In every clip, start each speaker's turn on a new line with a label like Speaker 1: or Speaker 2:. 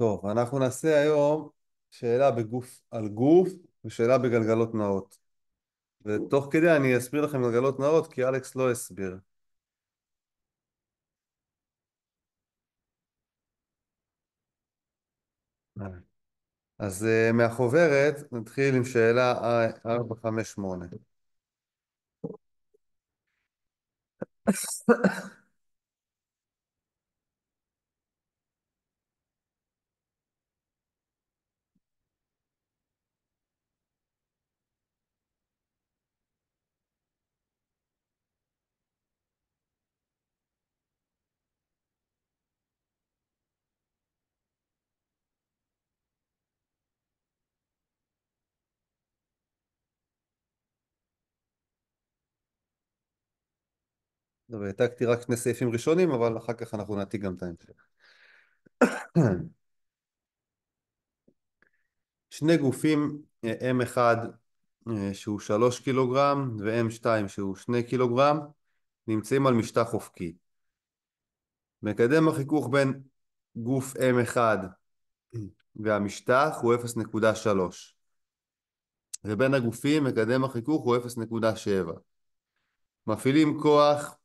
Speaker 1: טוב, אנחנו נעשה היום שאלה בגוף על גוף ושאלה בגלגלות נעות. ותוך כדי אני אסביר לכם גלגלות נעות כי אלכס לא הסביר. אז מהחוברת נתחיל עם שאלה 458. טוב, העתקתי רק שני סעיפים ראשונים, אבל אחר כך אנחנו נעתיק גם את ההמשך. שני גופים, M1 שהוא 3 קילוגרם ו-M2 שהוא 2 קילוגרם, נמצאים על משטח אופקי. מקדם החיכוך בין גוף M1 והמשטח הוא 0.3, ובין הגופים מקדם החיכוך הוא 0.7. מפעילים כוח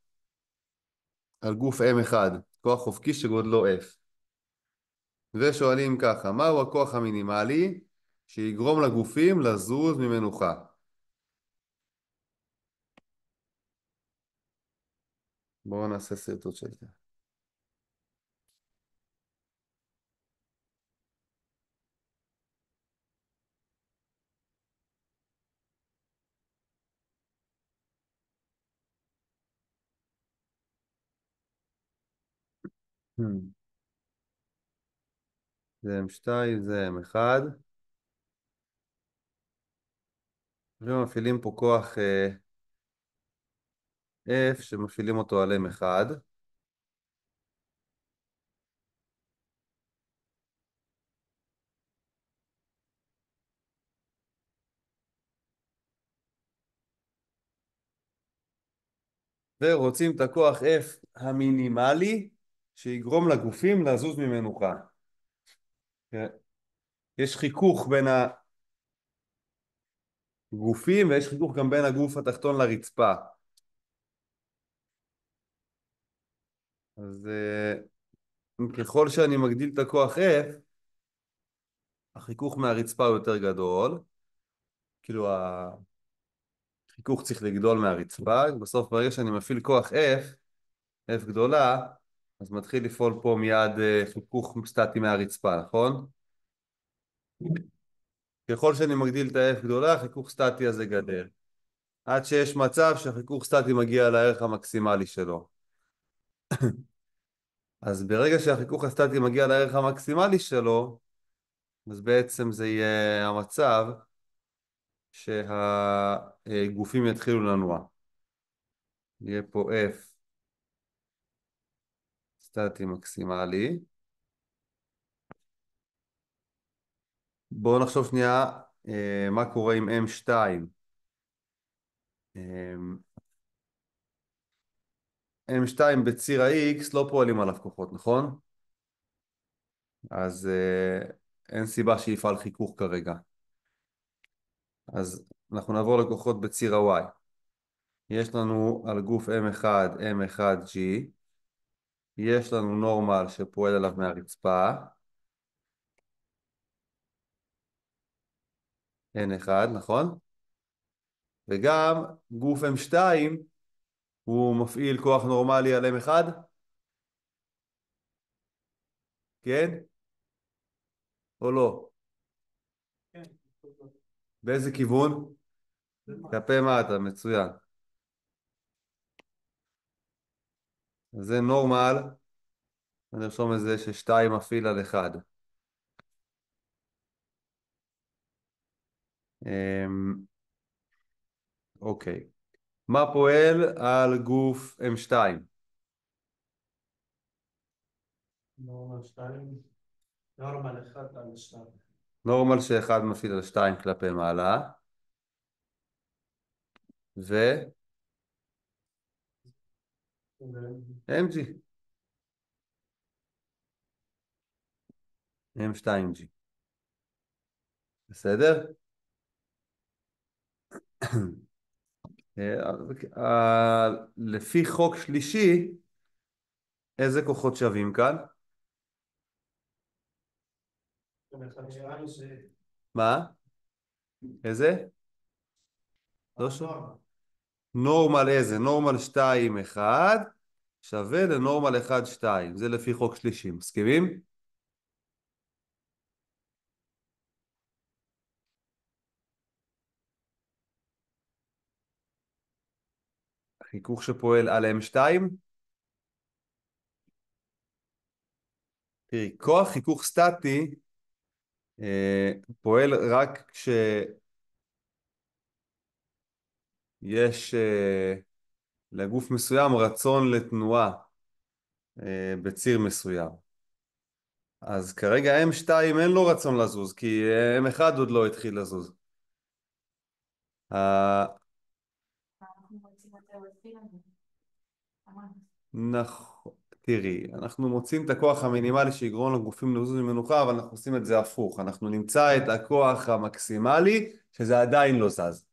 Speaker 1: על גוף M1, כוח אופקי שגודלו F, ושואלים ככה, מהו הכוח המינימלי שיגרום לגופים לזוז ממנוחה? בואו נעשה סרטוט של זה. Hmm. זה M2, זה M1, ומפעילים פה כוח F שמפעילים אותו על M1, ורוצים את הכוח F המינימלי שיגרום לגופים לזוז ממנוחה. יש חיכוך בין הגופים ויש חיכוך גם בין הגוף התחתון לרצפה. אז ככל שאני מגדיל את הכוח F, החיכוך מהרצפה הוא יותר גדול. כאילו החיכוך צריך לגדול מהרצפה. בסוף ברגע שאני מפעיל כוח F גדולה, אז מתחיל לפעול פה מיד חיכוך סטטי מהרצפה, נכון? ככל שאני מגדיל את ה-F גדולה, החיכוך סטטי הזה גדל. עד שיש מצב שהחיכוך סטטי מגיע לערך המקסימלי שלו. אז ברגע שהחיכוך הסטטי מגיע לערך המקסימלי שלו, אז בעצם זה יהיה המצב שהגופים יתחילו לנוע. יהיה פה F סטטי מקסימלי. בואו נחשוב שנייה מה קורה עם M2. M2 בציר ה-X לא פועלים עליו כוחות, נכון? אז אין סיבה שיפעל חיכוך כרגע. אז אנחנו נעבור לכוחות בציר ה-Y. יש לנו על גוף M1, M1G, יש לנו נורמל שפועל עליו מהרצפה, N1, נכון? וגם גוף M2 הוא מפעיל כוח נורמלי על M1, כן? או לא? באיזה כיוון? כלפי מטה, מצוין. אז זה נורמל, נרשום את זה ששתיים מפעיל על אחד. אוקיי. מה פועל על גוף M2?
Speaker 2: נורמל 2, נורמל 1 על 2.
Speaker 1: נורמל שאחד מפעיל על שתיים כלפי מעלה, ו... MG. M2G. בסדר? לפי חוק שלישי, איזה כוחות שווים כאן? מה? איזה? לא שוב. נורמל איזה? נורמל 2, 1 שווה לנורמל 1, 2. זה לפי חוק שלישי. מסכימים? חיכוך שפועל על M2? תראי, כוח חיכוך סטטי פועל רק כשיש לגוף מסוים רצון לתנועה בציר מסוים. אז כרגע M2 אין לו רצון לזוז, כי M1 עוד לא התחיל לזוז. נכון, תראי, אנחנו מוצאים את הכוח המינימלי שיגרום לגופים לזוז ממנוחה, אבל אנחנו עושים את זה הפוך. אנחנו נמצא את הכוח המקסימלי, שזה עדיין לא זז.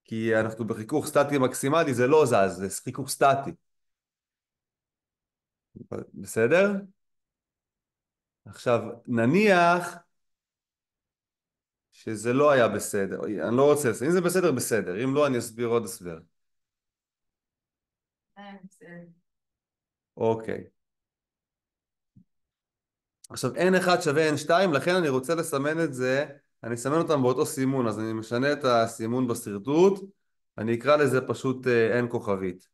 Speaker 1: כי אנחנו בחיכוך סטטי מקסימלי, זה לא זז, זה חיכוך סטטי. בסדר? עכשיו, נניח שזה לא היה בסדר. אני לא רוצה לסדר. אם זה בסדר, בסדר. אם לא, אני אסביר עוד הסבר. אוקיי. עכשיו n1 שווה n2, לכן אני רוצה לסמן את זה, אני אסמן אותם באותו סימון, אז אני משנה את הסימון בשרטוט, אני אקרא לזה פשוט n כוכבית.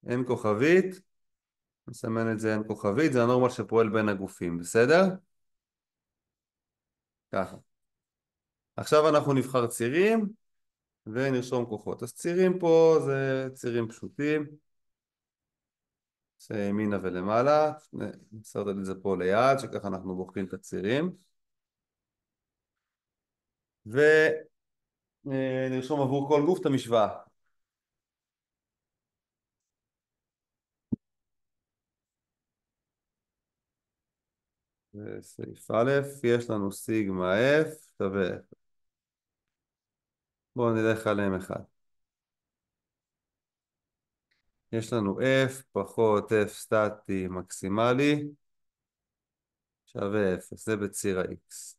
Speaker 1: n כוכבית, נסמן את זה n כוכבית, זה הנורמל שפועל בין הגופים, בסדר? ככה. עכשיו אנחנו נבחר צירים ונרשום כוחות. אז צירים פה זה צירים פשוטים, זה ימינה ולמעלה, נסרט את זה פה ליד, שככה אנחנו בוחרים את הצירים. ונרשום עבור כל גוף את המשוואה. בסעיף א', יש לנו סיגמה F שווה F. בואו נלך עליהם אחד. יש לנו F פחות F סטטי מקסימלי שווה 0, זה בציר ה-X.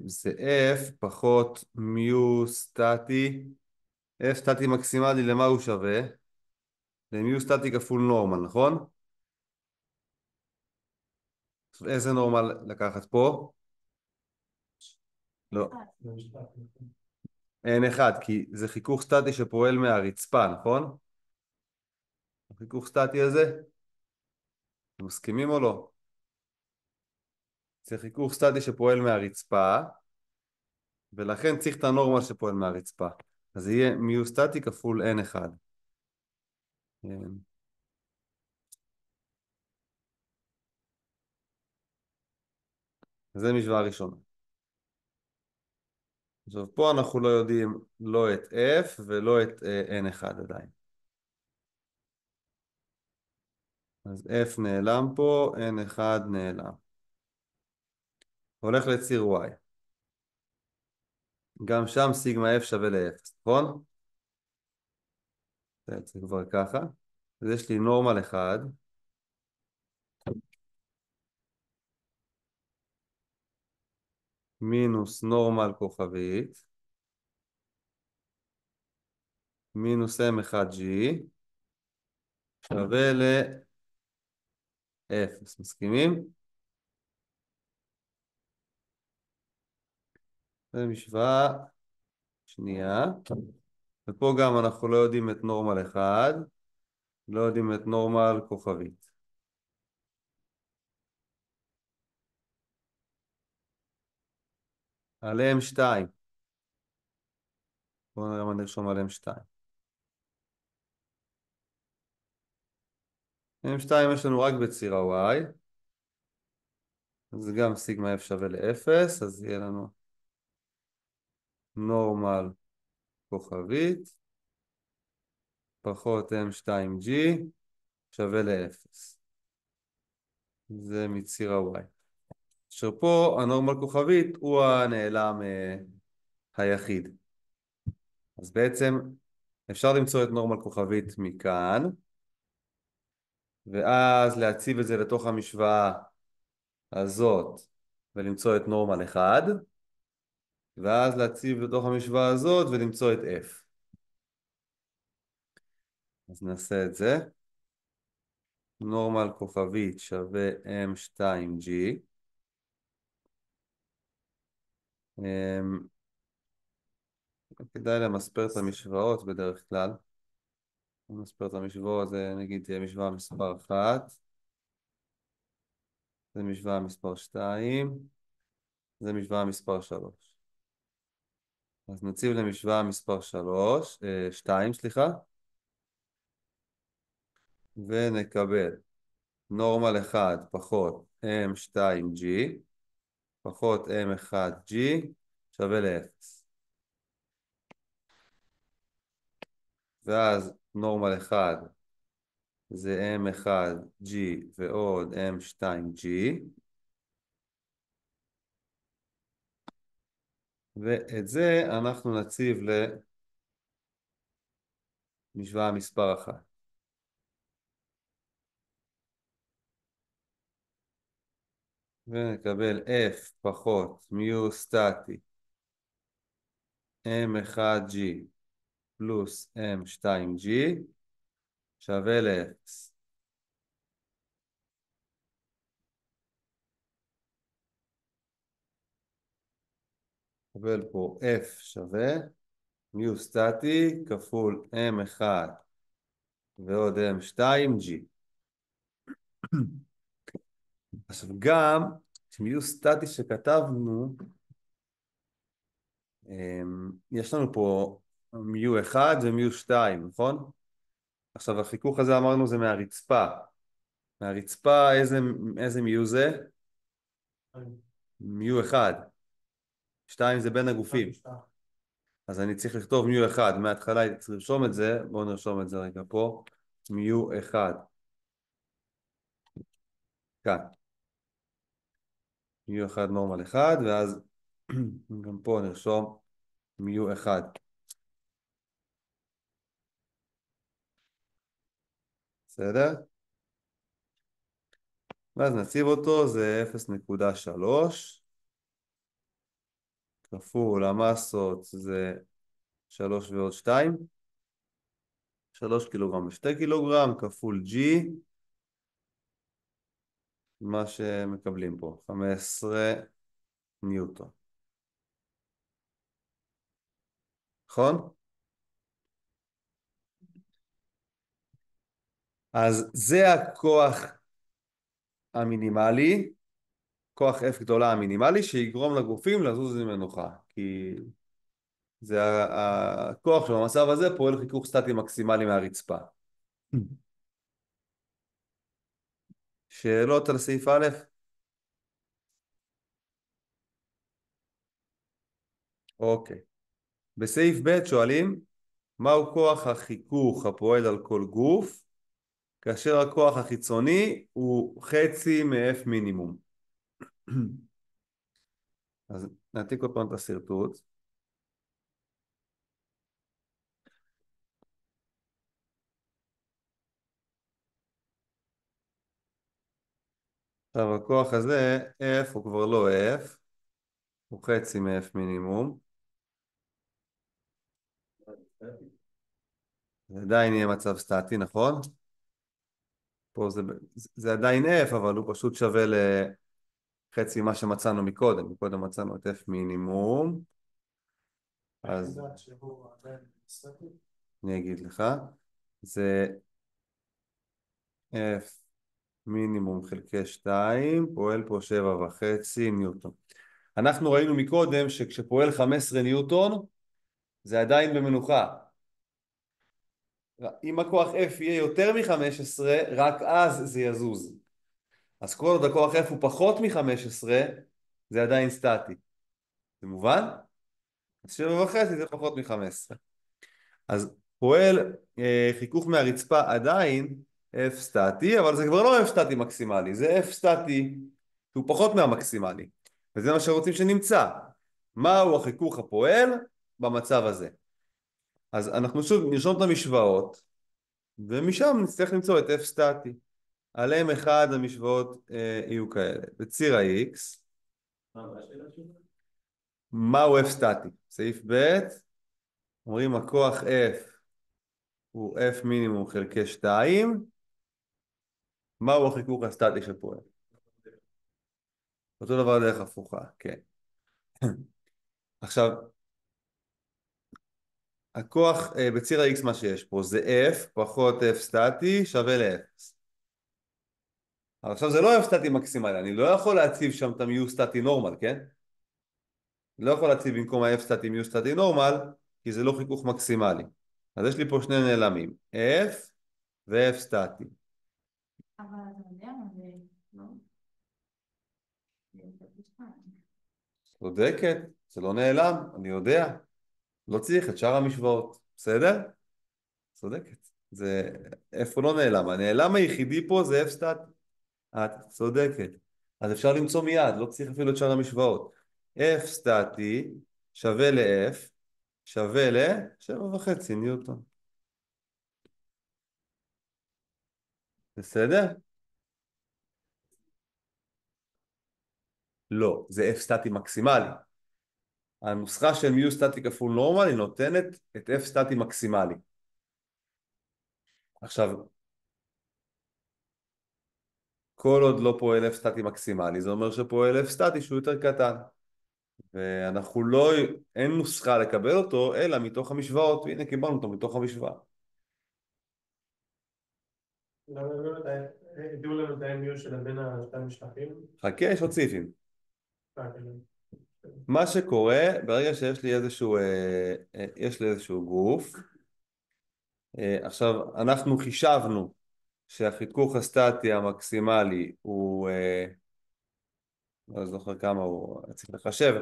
Speaker 1: זה F פחות מיו סטטי, F סטטי מקסימלי למה הוא שווה? למיו סטטי כפול נורמל, נכון? איזה נורמל לקחת פה? לא. אין אחד, כי זה חיכוך סטטי שפועל מהרצפה, נכון? החיכוך סטטי הזה? אתם מסכימים או לא? זה חיכוך סטטי שפועל מהרצפה, ולכן צריך את הנורמל שפועל מהרצפה. אז זה יהיה מיו סטטי כפול n1. כן. זה משוואה ראשונה. עכשיו פה אנחנו לא יודעים לא את f ולא את n1 עדיין. אז f נעלם פה, n1 נעלם. הולך לציר y. גם שם סיגמה f שווה ל-0, נכון? זה כבר ככה. אז יש לי נורמל 1. מינוס נורמל כוכבית. מינוס m1g. שווה ל-0. מסכימים? זה משוואה שנייה. ופה גם אנחנו לא יודעים את נורמל 1. לא יודעים את נורמל כוכבית. עליהם 2. בואו נראה מה נרשום עליהם 2. עליהם 2 יש לנו רק בציר ה-y. אז גם סיגמה f שווה ל-0. אז יהיה לנו נורמל כוכבית פחות m2g שווה ל-0. זה מציר ה-Y. אשר פה הנורמל כוכבית הוא הנעלם היחיד. אז בעצם אפשר למצוא את נורמל כוכבית מכאן, ואז להציב את זה לתוך המשוואה הזאת ולמצוא את נורמל 1, ואז להציב לתוך המשוואה הזאת ולמצוא את F. אז נעשה את זה. נורמל כוכבית שווה M2G. כדאי למספר את המשוואות בדרך כלל. למספר את המשוואות, זה נגיד תהיה משוואה מספר 1, זה משוואה מספר 2, זה משוואה מספר 3. אז נציב למשוואה מספר 2, סליחה, ונקבל נורמל 1 פחות M2G פחות M1G שווה ל-0. ואז נורמל 1 זה M1G ועוד M2G, ואת זה אנחנו נציב למשוואה מספר 1. ונקבל F פחות מיו סטטי M1G פלוס M2G שווה ל-0. נקבל פה F שווה מיו סטטי כפול M1 ועוד M2G. עכשיו גם מיו סטטי שכתבנו, יש לנו פה מיו 1 ומיו 2, נכון? עכשיו החיכוך הזה אמרנו זה מהרצפה. מהרצפה איזה מיו זה? מיו 1. 2 זה בין הגופים. אז אני צריך לכתוב מיו 1. מההתחלה הייתי צריך לרשום את זה. בואו נרשום את זה רגע פה. מיו 1. כאן. מיו 1 נורמל 1, ואז גם פה נרשום מיו 1. בסדר? ואז נציב אותו, זה 0.3 כפול המסות זה 3 ועוד 2, 3 קילוגרם ו2 קילוגרם כפול G, מה שמקבלים פה 15 ניוטון, נכון? אז זה הכוח המינימלי, כוח F גדולה המינימלי שיגרום לגופים לזוז ממנוחה, כי זה הכוח שבמצב הזה פועל חיכוך סטטי מקסימלי מהרצפה. שאלות על סעיף א'? אוקיי. בסעיף ב' שואלים, מהו כוח החיכוך הפועל על כל גוף, כאשר הכוח החיצוני הוא חצי מ-F מינימום. אז נעתיק עוד פעם את הסרטוט. עכשיו הכוח הזה, F הוא כבר לא F, הוא חצי מ-F מינימום. זה עדיין יהיה מצב סטטי, נכון? פה זה עדיין F, אבל הוא פשוט שווה לחצי מה שמצאנו מקודם. מקודם מצאנו את F מינימום. אז אני אגיד לך, זה F מינימום חלקי 2, פועל פה 7.5 ניוטון. אנחנו ראינו מקודם שכשפועל 15 ניוטון, זה עדיין במנוחה. אם הכוח F יהיה יותר מ-15, רק אז זה יזוז. אז כל עוד הכוח F הוא פחות מ-15, זה עדיין סטטי. זה מובן? אז 7.5 זה פחות מ-15. אז פועל חיכוך מהרצפה עדיין F סטטי, אבל זה כבר לא F סטטי מקסימלי, זה F סטטי שהוא פחות מהמקסימלי, וזה מה שרוצים שנמצא. מהו החיכוך הפועל במצב הזה? אז אנחנו שוב נרשום את המשוואות, ומשם נצטרך למצוא את F סטטי. על M1 המשוואות יהיו כאלה. בציר ה-X, מהו F סטטי? סעיף ב', אומרים הכוח F הוא F מינימום חלקי 2, מהו החיכוך הסטטי שפועל? אותו דבר דרך הפוכה, כן. עכשיו, הכוח בציר ה-X מה שיש פה זה F פחות F סטטי שווה ל-0. אבל עכשיו זה לא F סטטי מקסימלי, אני לא יכול להציב שם את ה-mu סטטי נורמל, כן? לא יכול להציב במקום ה-F סטטי mu סטטי נורמל, כי זה לא חיכוך מקסימלי. אז יש לי פה שני נעלמים, F ו-F סטטי.
Speaker 3: אבל אתה יודע מה זה, לא? זה פשטן.
Speaker 1: צודקת, זה לא נעלם, אני יודע. לא צריך את שאר המשוואות, בסדר? צודקת. זה, איפה לא נעלם? הנעלם היחידי פה זה F סטטי. את צודקת. אז אפשר למצוא מיד, לא צריך אפילו את שאר המשוואות. F סטטי שווה ל-F שווה ל-7.5 ניוטון. בסדר? לא, זה F סטטי מקסימלי. הנוסחה של מיו סטטי כפול נורמל היא נותנת את F סטטי מקסימלי. עכשיו, כל עוד לא פועל F סטטי מקסימלי, זה אומר שפועל F סטטי שהוא יותר קטן. ואנחנו לא, אין נוסחה לקבל אותו, אלא מתוך המשוואות, והנה קיבלנו אותו מתוך המשוואה.
Speaker 2: למה הביאו לנו את ה-MU של בין השתיים משטחים?
Speaker 1: חכה, יש עוד סעיפים.
Speaker 2: כן.
Speaker 1: מה שקורה, ברגע שיש לי איזשהו, יש לי איזשהו גוף, עכשיו אנחנו חישבנו שהחיכוך הסטטי המקסימלי הוא, לא זוכר כמה הוא, צריך לחשב,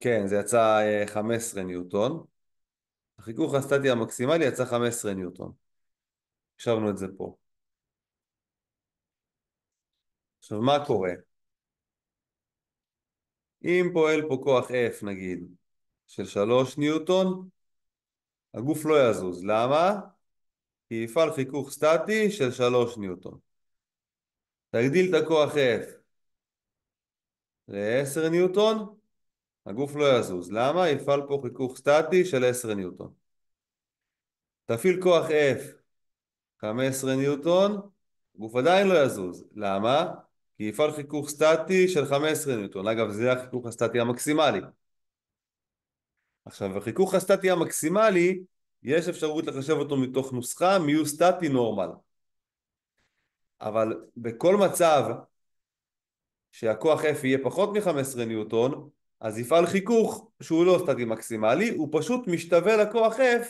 Speaker 1: כן, זה יצא 15 ניוטון, החיכוך הסטטי המקסימלי יצא 15 ניוטון, חישבנו את זה פה. עכשיו מה קורה? אם פועל פה כוח F נגיד של 3 ניוטון, הגוף לא יזוז, למה? כי יפעל חיכוך סטטי של 3 ניוטון. תגדיל את הכוח F ל-10 ניוטון, הגוף לא יזוז. למה? יפעל פה חיכוך סטטי של 10 ניוטון. תפעיל כוח F 15 ניוטון, הגוף עדיין לא יזוז. למה? כי יפעל חיכוך סטטי של 15 ניוטון. אגב, זה החיכוך הסטטי המקסימלי. עכשיו, החיכוך הסטטי המקסימלי, יש אפשרות לחשב אותו מתוך נוסחה מיו סטטי נורמל. אבל בכל מצב שהכוח F יהיה פחות מ-15 ניוטון, אז יפעל חיכוך שהוא לא סטטי מקסימלי, הוא פשוט משתווה לכוח F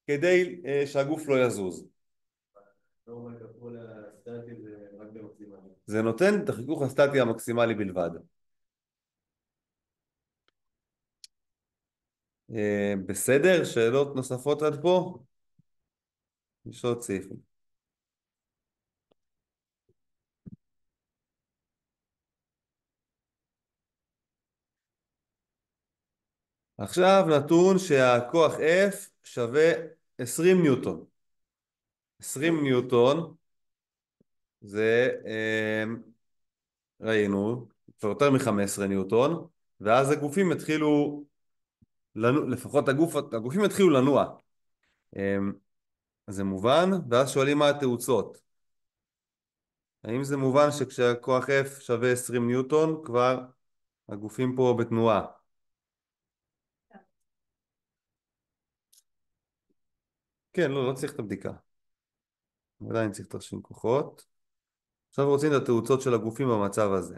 Speaker 1: כדי שהגוף לא יזוז. זה נותן את החיכוך הסטטי המקסימלי בלבד. בסדר? שאלות נוספות עד פה? יש עוד סעיפים. עכשיו נתון שהכוח F שווה 20 ניוטון. 20 ניוטון זה, ראינו, כבר יותר מ-15 ניוטון, ואז הגופים התחילו, לפחות הגופים התחילו לנוע. זה מובן? ואז שואלים מה התאוצות. האם זה מובן שכשהכוח F שווה 20 ניוטון, כבר הגופים פה בתנועה? כן, לא צריך את הבדיקה. עדיין צריך תרשים כוחות. עכשיו רוצים את התאוצות של הגופים במצב הזה.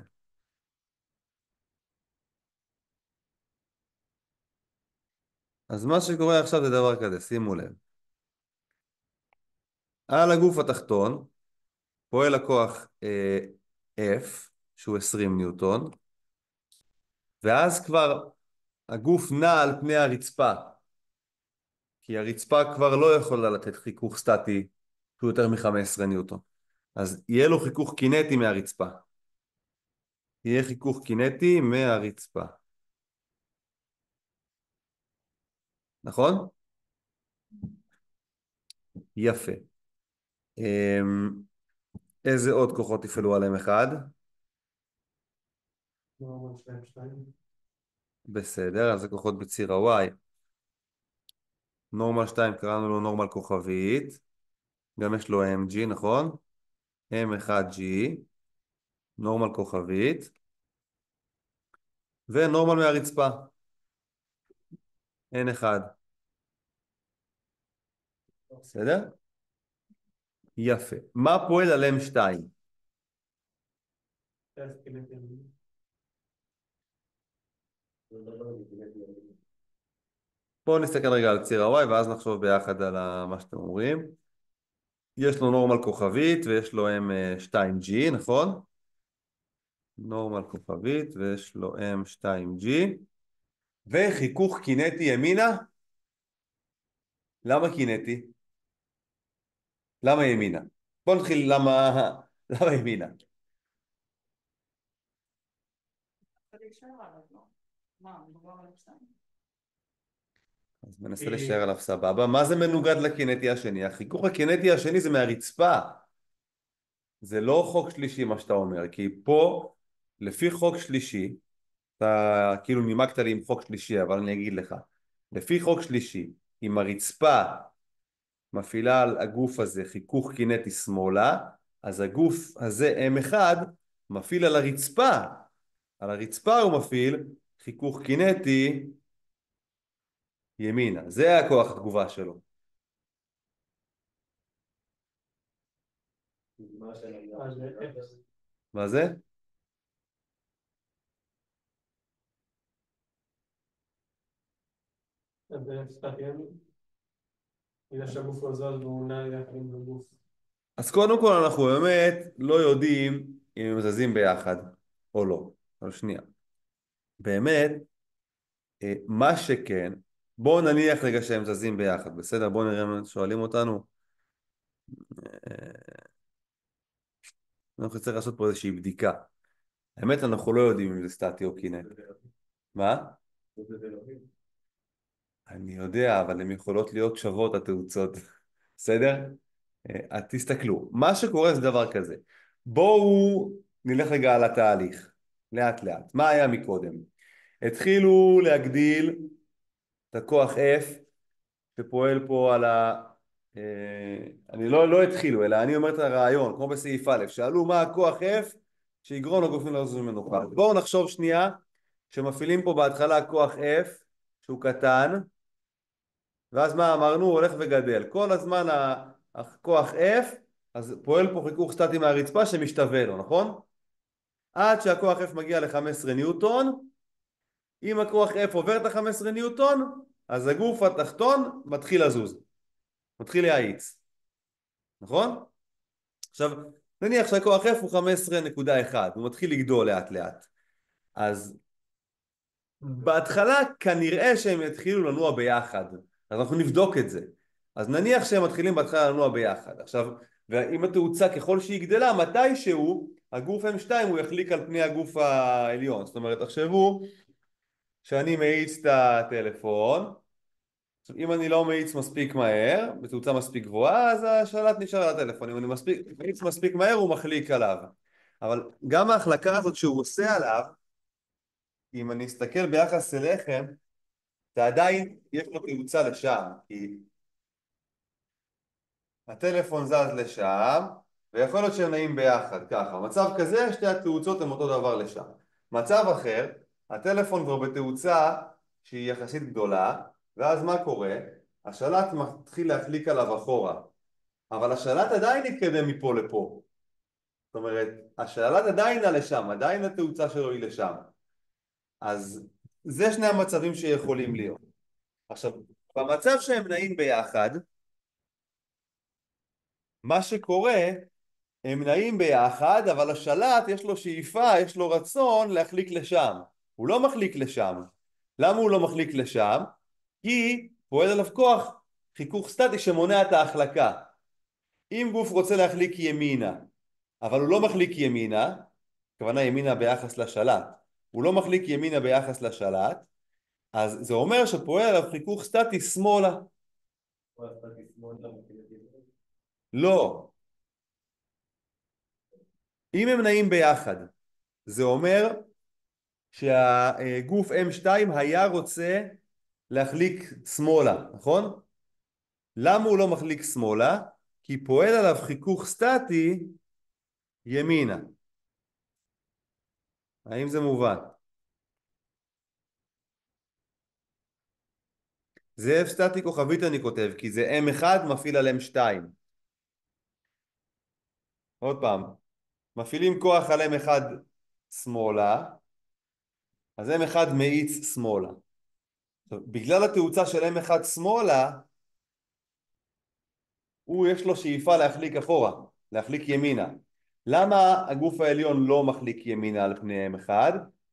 Speaker 1: אז מה שקורה עכשיו זה דבר כזה, שימו לב. על הגוף התחתון פועל הכוח F, שהוא 20 ניוטון, ואז כבר הגוף נע על פני הרצפה, כי הרצפה כבר לא יכולה לתת חיכוך סטטי שהוא יותר מ-15 ניוטון. אז יהיה לו חיכוך קינטי מהרצפה. יהיה חיכוך קינטי מהרצפה. נכון? יפה. איזה עוד כוחות יפעלו עליהם אחד?
Speaker 2: נורמל 2-2.
Speaker 1: בסדר, אז זה כוחות בציר ה-Y. נורמל 2 קראנו לו נורמל כוכבית. גם יש לו MG, נכון? M1G, נורמל כוכבית. ונורמל מהרצפה. N1. בסדר? יפה. מה פועל על M2? בואו נסתכל רגע על ציר ה-Y ואז נחשוב ביחד על מה שאתם אומרים. יש לו נורמל כוכבית ויש לו M2G, נכון? נורמל כוכבית ויש לו M2G וחיכוך קינטי ימינה. למה קינטי? למה ימינה? בואו נתחיל למה ימינה? אז מנסה לשער עליו סבבה. מה זה מנוגד לקינטי השני? החיכוך הקינטי השני זה מהרצפה. זה לא חוק שלישי מה שאתה אומר, כי פה לפי חוק שלישי, אתה כאילו נימקת לי עם חוק שלישי, אבל אני אגיד לך, לפי חוק שלישי, אם הרצפה מפעילה על הגוף הזה חיכוך קינטי שמאלה, אז הגוף הזה M1 מפעיל על הרצפה. על הרצפה הוא מפעיל חיכוך קינטי ימינה. זה הכוח התגובה שלו. מה זה? אז קודם כל אנחנו באמת לא יודעים אם הם זזים ביחד או לא. אבל שנייה. באמת, מה שכן, בואו נניח רגע שהם זזים ביחד, בסדר? בואו נראה אם שואלים אותנו. אנחנו צריכים לעשות פה איזושהי בדיקה. האמת אנחנו לא יודעים אם זה סטטי או קינטי. מה? אני יודע, אבל הן יכולות להיות שוות התאוצות. בסדר? אז תסתכלו. מה שקורה זה דבר כזה. בואו נלך רגע על התהליך. לאט לאט. מה היה מקודם? התחילו להגדיל את הכוח F שפועל פה על אני לא התחילו, אלא אני אומר את הרעיון, כמו בסעיף א', שאלו מה הכוח F שיגרום לגופים לזוז ממנו. בואו נחשוב שנייה שמפעילים פה בהתחלה כוח F שהוא קטן, ואז מה אמרנו? הוא הולך וגדל. כל הזמן הכוח F, אז פועל פה חיכוך סטטי מהרצפה שמשתווה לו, נכון? עד שהכוח F מגיע ל-15 ניוטון, אם הכוח F עובר את ה-15 ניוטון, אז הגוף התחתון מתחיל לזוז, מתחיל להאיץ, נכון? עכשיו, נניח שהכוח F הוא 15.1, הוא מתחיל לגדול לאט לאט. אז בהתחלה כנראה שהם יתחילו לנוע ביחד, אז אנחנו נבדוק את זה. אז נניח שהם מתחילים בהתחלה לנוע ביחד. עכשיו, ואם התאוצה ככל שהיא גדלה, מתישהו הגוף M2 הוא יחליק על פני הגוף העליון. זאת אומרת, תחשבו שאני מאיץ את הטלפון, עכשיו אם אני לא מאיץ מספיק מהר, בתאוצה מספיק גבוהה, אז השלט נשאר על הטלפון. אם אני מאיץ מספיק מהר, הוא מחליק עליו. אבל גם ההחלקה הזאת שהוא עושה עליו, אם אני אסתכל ביחס אליכם, זה עדיין יש לו תאוצה לשם, כי הטלפון זז לשם, ויכול להיות שהם נעים ביחד, ככה. מצב כזה, שתי התאוצות הן אותו דבר לשם. מצב אחר, הטלפון כבר בתאוצה שהיא יחסית גדולה, ואז מה קורה? השלט מתחיל להחליק עליו אחורה, אבל השלט עדיין יתקדם מפה לפה. זאת אומרת, השלט עדיין נע לשם, עדיין התאוצה שלו היא לשם. אז זה שני המצבים שיכולים להיות. עכשיו, במצב שהם נעים ביחד, מה שקורה, הם נעים ביחד, אבל השלט יש לו שאיפה, יש לו רצון להחליק לשם. הוא לא מחליק לשם. למה הוא לא מחליק לשם? כי פועל עליו כוח חיכוך סטטי שמונע את ההחלקה. אם גוף רוצה להחליק ימינה, אבל הוא לא מחליק ימינה, הכוונה ימינה ביחס לשלט, הוא לא מחליק ימינה ביחס לשלט, אז זה אומר שפועל עליו חיכוך סטטי שמאלה. לא. אם הם נעים ביחד, זה אומר שהגוף M2 היה רוצה להחליק שמאלה, נכון? למה הוא לא מחליק שמאלה? כי פועל עליו חיכוך סטטי ימינה. האם זה מובן? זה F סטטי כוכבית אני כותב, כי זה M1 מפעיל על M2. עוד פעם, מפעילים כוח על M1 שמאלה, אז M1 מאיץ שמאלה. עכשיו, בגלל התאוצה של M1 שמאלה, הוא יש לו שאיפה להחליק אחורה, להחליק ימינה. למה הגוף העליון לא מחליק ימינה על פני M1?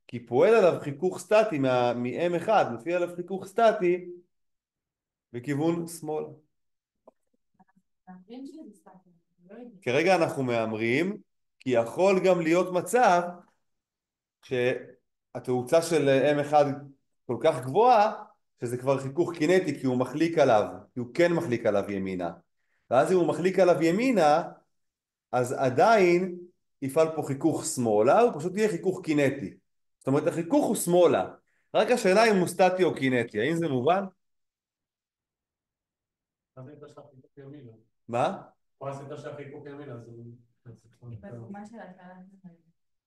Speaker 1: כי פועל עליו חיכוך סטטי מ-M1, מפעיל עליו חיכוך סטטי בכיוון שמאלה.
Speaker 3: להבין שזה סטטי, לא יודע.
Speaker 1: כרגע אנחנו מאמרים, כי יכול גם להיות מצב שהתאוצה של M1 כל כך גבוהה, שזה כבר חיכוך קינטי, כי הוא מחליק עליו, כי הוא כן מחליק עליו ימינה. ואז אם הוא מחליק עליו ימינה, אז עדיין יפעל פה חיכוך שמאלה, הוא פשוט יהיה חיכוך קינטי. זאת אומרת, החיכוך הוא שמאלה. רק השאלה אם הוא סטטי או קינטי. האם זה מובן?
Speaker 2: אז הייתה שהחיכוך ימינה.
Speaker 1: מה?
Speaker 2: או עשית שהחיכוך ימינה, אז...
Speaker 3: בדוגמה של השאלה.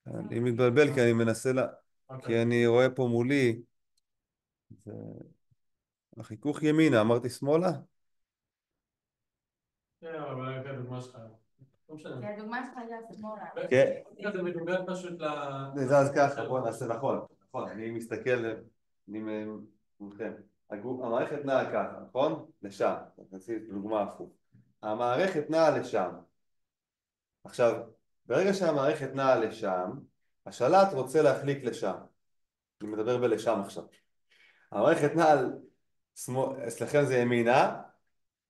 Speaker 1: אני מתבלבל כי אני מנסה כי אני רואה פה מולי זה... החיכוך ימינה, אמרתי שמאלה?
Speaker 2: כן, אבל הייתה דוגמה שלך. לא משנה.
Speaker 3: כי הדוגמה שלך הייתה שמאלה.
Speaker 1: כן.
Speaker 2: זה מדובר פשוט
Speaker 1: אז ככה, בוא נעשה נכון. נכון, אני מסתכל, אני מולכם. המערכת נעה ככה, נכון? לשם. נעשה דוגמה הפוך. המערכת נעה לשם. עכשיו, ברגע שהמערכת נעה לשם, השלט רוצה להחליק לשם. אני מדבר בלשם עכשיו. המערכת נעה אצלכם זה ימינה,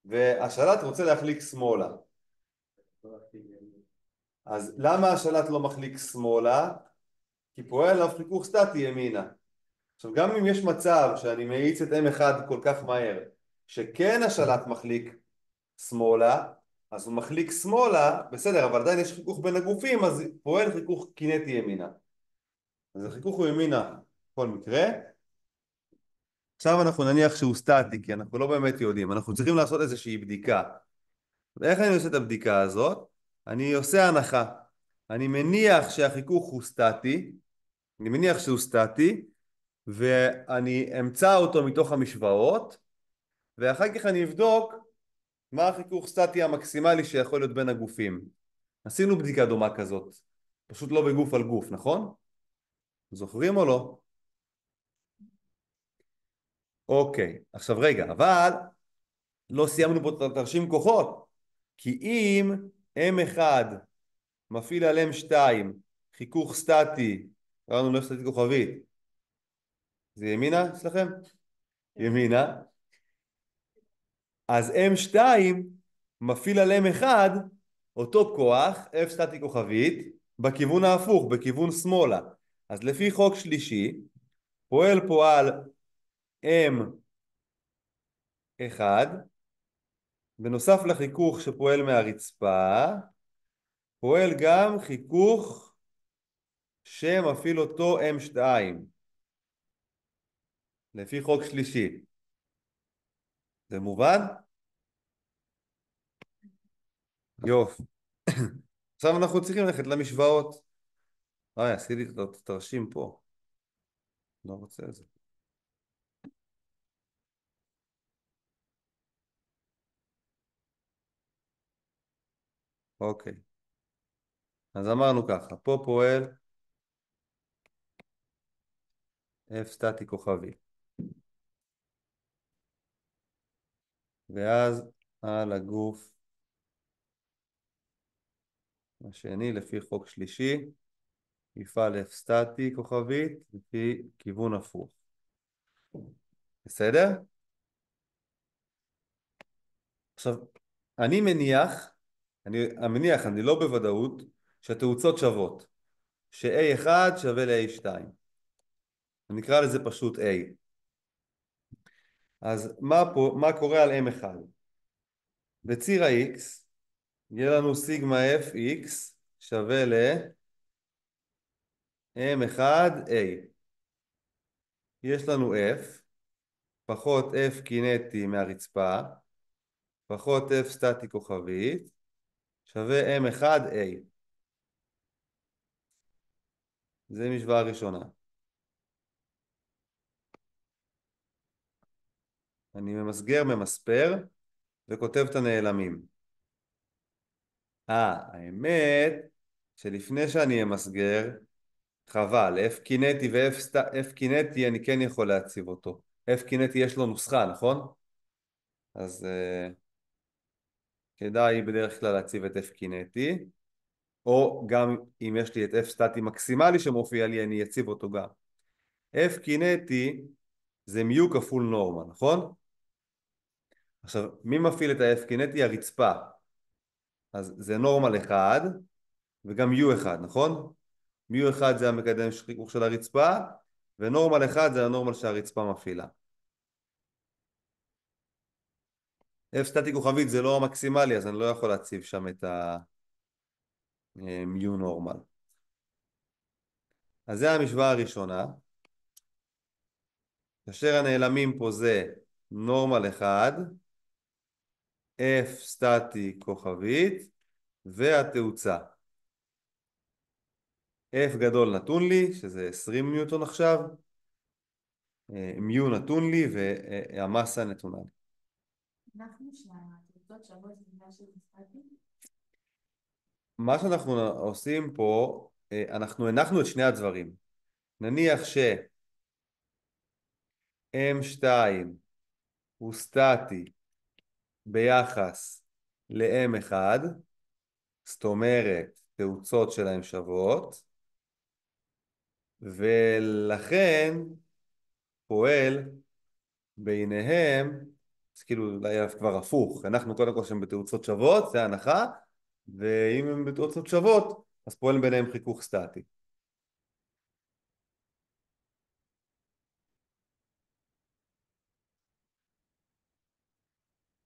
Speaker 1: והשלט רוצה להחליק שמאלה. אז למה השלט לא מחליק שמאלה? כי פועל עליו חיכוך סטטי ימינה. עכשיו גם אם יש מצב שאני מאיץ את M1 כל כך מהר, שכן השלט מחליק שמאלה, אז הוא מחליק שמאלה, בסדר, אבל עדיין יש חיכוך בין הגופים, אז פועל חיכוך קינטי ימינה. אז החיכוך הוא ימינה בכל מקרה. עכשיו אנחנו נניח שהוא סטטי, כי אנחנו לא באמת יודעים, אנחנו צריכים לעשות איזושהי בדיקה. ואיך אני עושה את הבדיקה הזאת? אני עושה הנחה. אני מניח שהחיכוך הוא סטטי, אני מניח שהוא סטטי, ואני אמצא אותו מתוך המשוואות, ואחר כך אני אבדוק מה החיכוך סטטי המקסימלי שיכול להיות בין הגופים. עשינו בדיקה דומה כזאת, פשוט לא בגוף על גוף, נכון? זוכרים או לא? אוקיי, עכשיו רגע, אבל לא סיימנו פה את תרשים כוחות, כי אם M1 מפעיל על M2 חיכוך סטטי, ראינו לא סטטי כוכבית, זה ימינה אצלכם? ימינה. אז M2 מפעיל על M1 אותו כוח, F סטטי כוכבית, בכיוון ההפוך, בכיוון שמאלה. אז לפי חוק שלישי, פועל פה על M1, בנוסף לחיכוך שפועל מהרצפה, פועל גם חיכוך שמפעיל אותו M2, לפי חוק שלישי. זה מובן? יופי. עכשיו אנחנו צריכים ללכת למשוואות. עשיתי את התרשים פה. לא רוצה את זה. אוקיי. אז אמרנו ככה, פה פועל F סטטי כוכבי. ואז על הגוף השני לפי חוק שלישי יפעל F סטטי כוכבית לפי כיוון הפוך. בסדר? עכשיו, אני מניח אני מניח, אני לא בוודאות, שהתאוצות שוות, ש-A1 שווה ל-A2. נקרא לזה פשוט A. אז מה קורה על M1? בציר ה-X יהיה לנו סיגמה Fx שווה ל-M1A. יש לנו F פחות F קינטי מהרצפה פחות F סטטי כוכבית שווה M1A. זה משוואה ראשונה. אני ממסגר ממספר וכותב את הנעלמים. האמת שלפני שאני אמסגר, חבל, F קינטי ו-F קינטי אני כן יכול להציב אותו. F קינטי יש לו נוסחה, נכון? אז כדאי בדרך כלל להציב את F קינטי, או גם אם יש לי את F סטטי מקסימלי שמופיע לי, אני אציב אותו גם. F קינטי זה מיו כפול נורמה, נכון? עכשיו, מי מפעיל את ה-F קינטי? הרצפה. אז זה נורמל אחד וגם U1, נכון? U1 זה המקדם חיכוך של הרצפה, ונורמל אחד זה הנורמל שהרצפה מפעילה. F סטטי כוכבית זה לא המקסימלי, אז אני לא יכול להציב שם את ה-mu נורמל. אז זה המשוואה הראשונה. כאשר הנעלמים פה זה נורמל אחד, F סטטי כוכבית, והתאוצה. F גדול נתון לי, שזה 20 ניוטון עכשיו, mu נתון לי, והמסה נתונה לי.
Speaker 3: אנחנו שהתוצאות שוות זה בגלל שזה סטטי?
Speaker 1: מה שאנחנו עושים פה, אנחנו הנחנו את שני הדברים. נניח ש-M2 הוא סטטי ביחס ל-M1, זאת אומרת, תאוצות שלהם שוות, ולכן פועל ביניהם, אז כאילו אולי כבר הפוך, אנחנו קודם כל שהם בתאוצות שוות, זה הנחה, ואם הם בתאוצות שוות, אז פועל ביניהם חיכוך סטטי.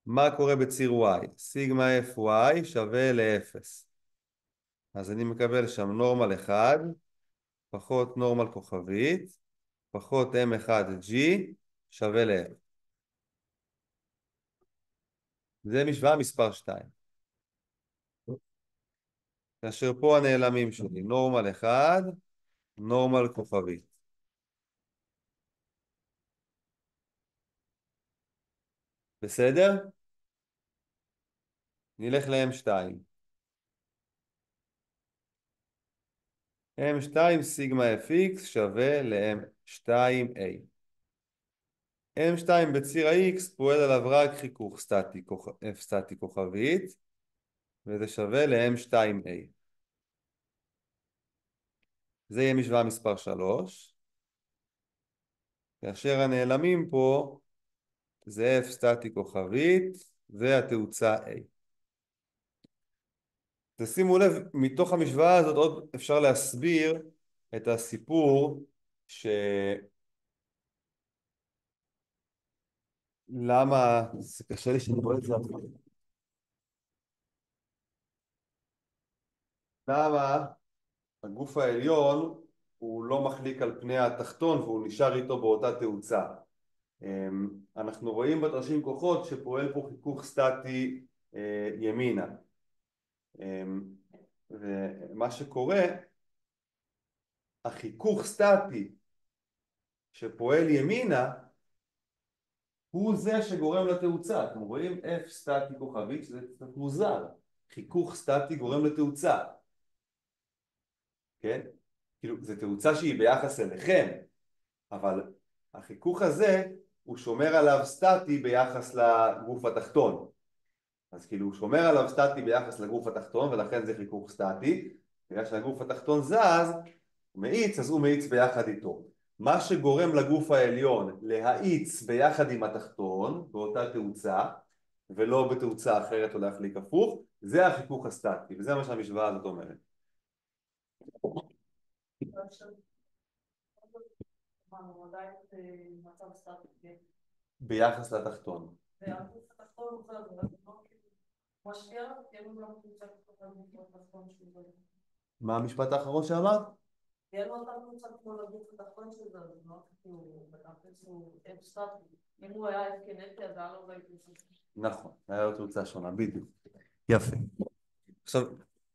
Speaker 1: מה קורה בציר Y? סיגמה FY שווה ל-0. אז אני מקבל שם נורמל 1, פחות נורמל כוכבית, פחות M1G שווה ל-0. זה משוואה מספר 2. כאשר פה הנעלמים שלי, נורמל 1, נורמל כוכבית. בסדר? נלך ל-M2. M2 סיגמה Fx שווה ל-M2A. M2 בציר ה-X פועל עליו רק חיכוך סטטי, F סטטי כוכבית, וזה שווה ל-M2A. זה יהיה משוואה מספר 3. כאשר הנעלמים פה זה F סטטי כוכבית והתאוצה A. תשימו לב, מתוך המשוואה הזאת עוד אפשר להסביר את הסיפור למה, זה קשה לי שאני רואה את זה, למה הגוף העליון הוא לא מחליק על פני התחתון והוא נשאר איתו באותה תאוצה. אנחנו רואים בתרשים כוחות שפועל פה חיכוך סטטי ימינה. ומה שקורה, החיכוך סטטי שפועל ימינה הוא זה שגורם לתאוצה. אתם רואים F סטטי כוכבית, שזה קצת מוזר. חיכוך סטטי גורם לתאוצה. כן? כאילו, זו תאוצה שהיא ביחס אליכם, אבל החיכוך הזה הוא שומר עליו סטטי ביחס לגוף התחתון. אז כאילו הוא שומר עליו סטטי ביחס לגוף התחתון, ולכן זה חיכוך סטטי. בגלל שהגוף התחתון זז, הוא מאיץ, אז הוא מאיץ ביחד איתו. מה שגורם לגוף העליון להאיץ ביחד עם התחתון, באותה תאוצה, ולא בתאוצה אחרת או להחליק הפוך, זה החיכוך הסטטי, וזה מה שהמשוואה הזאת אומרת. ביחס לתחתון. מה המשפט האחרון שאמרת? נכון, היה לו תאוצה שונה, בדיוק. יפה. עכשיו,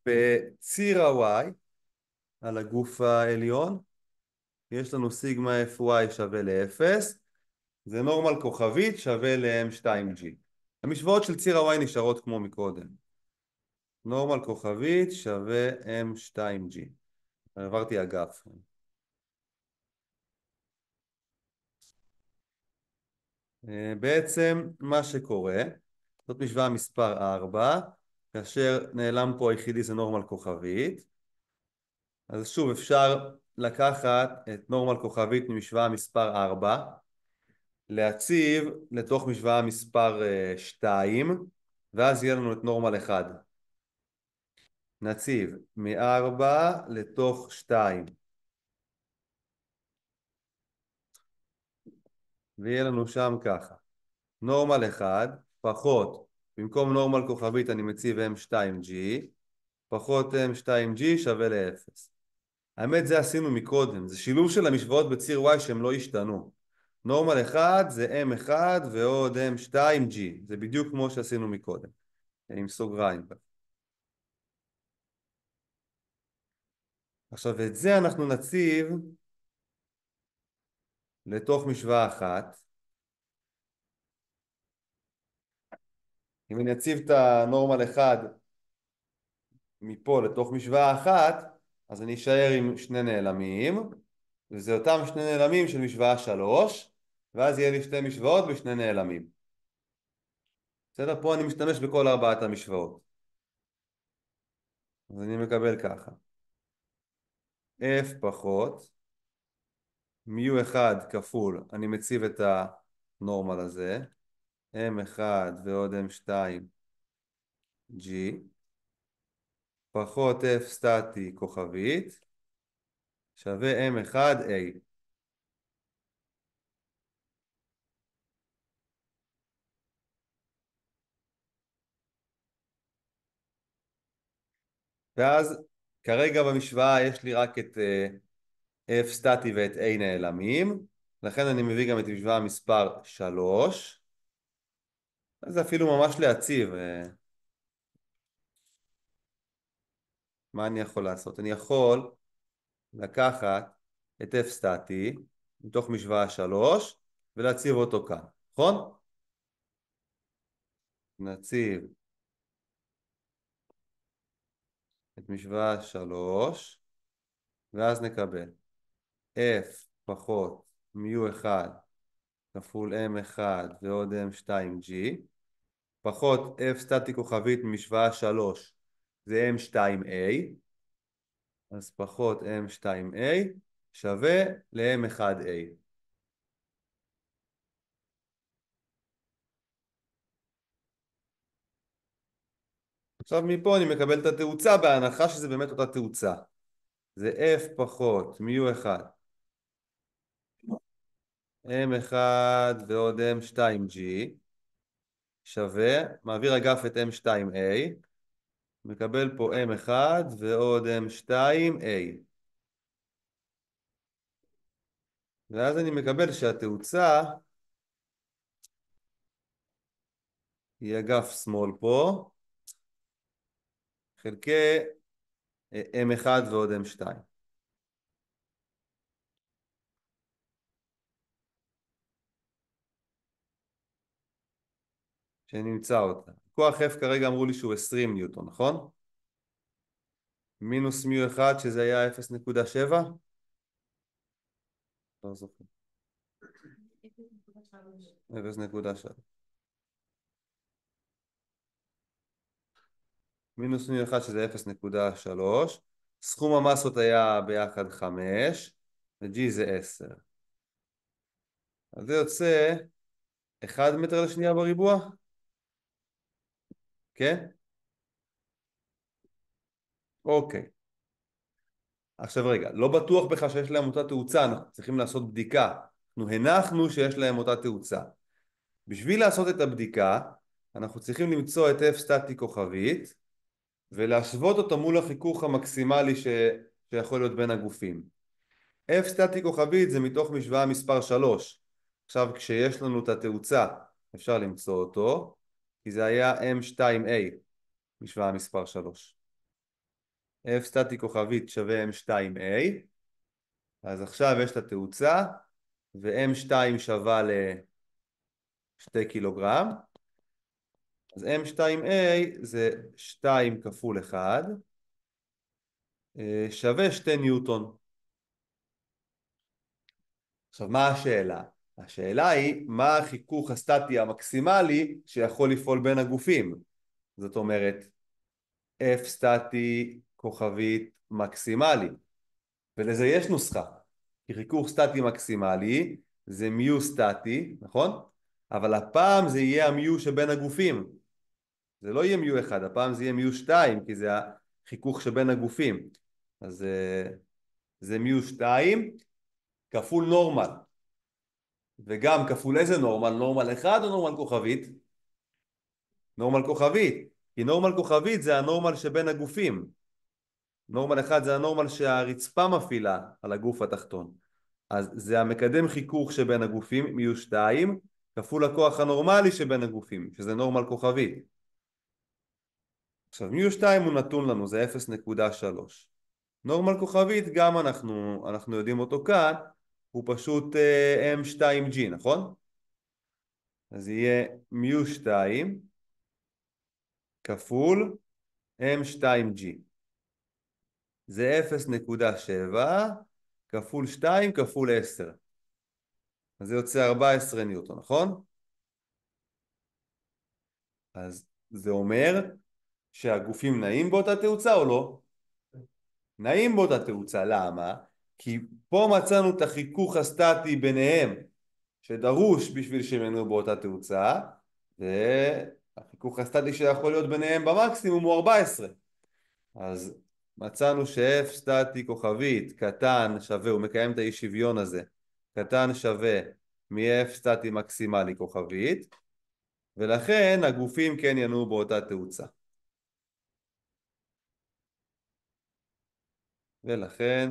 Speaker 1: בציר ה-Y, על הגוף העליון, יש לנו סיגמה FY שווה ל-0, זה נורמל כוכבית שווה ל-M2G. המשוואות של ציר ה-Y נשארות כמו מקודם. נורמל כוכבית שווה M2G. עברתי אגף. בעצם מה שקורה, זאת משוואה מספר 4, כאשר נעלם פה היחידי זה נורמל כוכבית. אז שוב אפשר לקחת את נורמל כוכבית ממשוואה מספר 4, להציב לתוך משוואה מספר 2, ואז יהיה לנו את נורמל 1. נציב מ-4 לתוך 2. ויהיה לנו שם ככה. נורמל 1 פחות, במקום נורמל כוכבית אני מציב M2G, פחות M2G שווה ל-0. האמת זה עשינו מקודם, זה שילוב של המשוואות בציר Y שהם לא השתנו. נורמל 1 זה M1 ועוד M2G, זה בדיוק כמו שעשינו מקודם, עם סוגריים. עכשיו את זה אנחנו נציב לתוך משוואה אחת. אם אני אציב את הנורמל 1 מפה לתוך משוואה אחת, אז אני אשאר עם שני נעלמים, וזה אותם שני נעלמים של משוואה 3, ואז יהיה לי שתי משוואות בשני נעלמים. בסדר? פה אני משתמש בכל ארבעת המשוואות. אז אני מקבל ככה. F פחות, μ1 כפול, אני מציב את הנורמל הזה, M1 ועוד M2G, פחות F סטטי כוכבית, שווה M1A. ואז כרגע במשוואה יש לי רק את F סטטי ואת A נעלמים, לכן אני מביא גם את משוואה מספר 3, זה אפילו ממש להציב. מה אני יכול לעשות? אני יכול לקחת את F סטטי מתוך משוואה 3 ולהציב אותו כאן, נכון? נציב את משוואה 3 ואז נקבל F פחות μ1 כפול M1 ועוד M2G פחות F סטטי כוכבית ממשוואה 3 זה M2A, אז פחות M2A שווה ל-M1A. עכשיו מפה אני מקבל את התאוצה בהנחה שזה באמת אותה תאוצה. זה F פחות μ1 M1 ועוד M2G שווה, מעביר אגף את M2A, מקבל פה M1 ועוד M2A. ואז אני מקבל שהתאוצה היא אגף שמאל פה, חלקי M1 ועוד M2. שנמצא אותה. כוח F כרגע אמרו לי שהוא 20 ניוטון, נכון? מינוס μ1 שזה היה 0.7? לא זוכר. 0.3. מינוס μ1 שזה 0.3. סכום המסות היה ביחד 5, ו-G זה 10. אז זה יוצא 1 מטר לשנייה בריבוע? כן? אוקיי. עכשיו רגע, לא בטוח בכלל שיש להם אותה תאוצה, אנחנו צריכים לעשות בדיקה. אנחנו הנחנו שיש להם אותה תאוצה. בשביל לעשות את הבדיקה, אנחנו צריכים למצוא את F סטטי כוכבית, ולהשוות אותו מול החיכוך המקסימלי שיכול להיות בין הגופים. F סטטי כוכבית זה מתוך משוואה מספר 3. עכשיו כשיש לנו את התאוצה אפשר למצוא אותו, כי זה היה M2A, משוואה מספר 3. F סטטי כוכבית שווה M2A, אז עכשיו יש את התאוצה, ו-M2 שווה ל-2 קילוגרם, אז M2A זה 2 כפול 1, שווה 2 ניוטון. עכשיו מה השאלה? השאלה היא מה החיכוך הסטטי המקסימלי שיכול לפעול בין הגופים. זאת אומרת F סטטי כוכבית מקסימלי, ולזה יש נוסחה, כי חיכוך סטטי מקסימלי זה מיו סטטי, נכון? אבל הפעם זה יהיה המיו שבין הגופים, זה לא יהיה מיו אחד, הפעם זה יהיה מיו 2, כי זה החיכוך שבין הגופים. אז זה מיו 2 כפול נורמל, וגם כפול איזה נורמל? נורמל אחד או נורמל כוכבית? נורמל כוכבית, כי נורמל כוכבית זה הנורמל שבין הגופים. נורמל אחד זה הנורמל שהרצפה מפעילה על הגוף התחתון. אז זה המקדם חיכוך שבין הגופים, מיו 2, כפול הכוח הנורמלי שבין הגופים, שזה נורמל כוכבית. עכשיו מיו 2 הוא נתון לנו, זה 0.3. נורמל כוכבית גם אנחנו יודעים אותו כאן, הוא פשוט M2G, נכון? אז יהיה מיו 2 כפול M2G. זה 0.7 כפול 2 כפול 10. אז זה יוצא 14 ניוטון, נכון? אז זה אומר שהגופים נעים באותה תאוצה או לא? נעים באותה תאוצה, למה? כי פה מצאנו את החיכוך הסטטי ביניהם שדרוש בשביל שהם ינועו באותה תאוצה, והחיכוך הסטטי שיכול להיות ביניהם במקסימום הוא 14. אז מצאנו ש-F סטטי כוכבית קטן שווה, הוא מקיים את האי שוויון הזה, קטן שווה מ-F סטטי מקסימלי כוכבית, ולכן הגופים כן ינועו באותה תאוצה. ולכן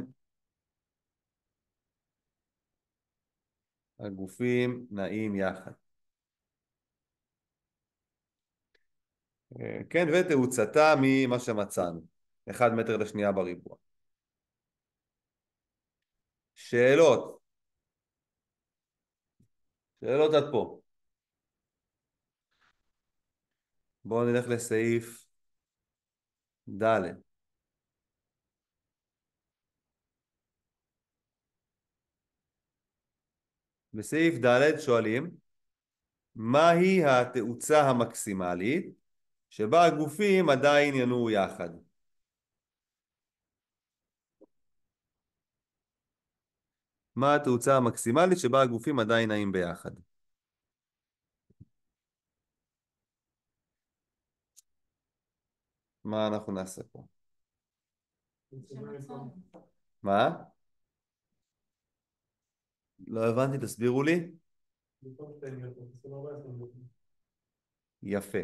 Speaker 1: הגופים נעים יחד. כן, ותאוצתה ממה שמצאנו, 1 מטר לשנייה בריבוע. שאלות? שאלות עד פה. בואו נלך לסעיף ד'. בסעיף ד' שואלים, מהי התאוצה המקסימלית שבה הגופים עדיין ינועו יחד? מה התאוצה המקסימלית שבה הגופים עדיין נעים ביחד? מה אנחנו נעשה פה?
Speaker 3: שמצאנו.
Speaker 1: מה? לא הבנתי, תסבירו לי.
Speaker 2: במקום 2 ניוטון, תשים 14 ניוטון.
Speaker 1: יפה.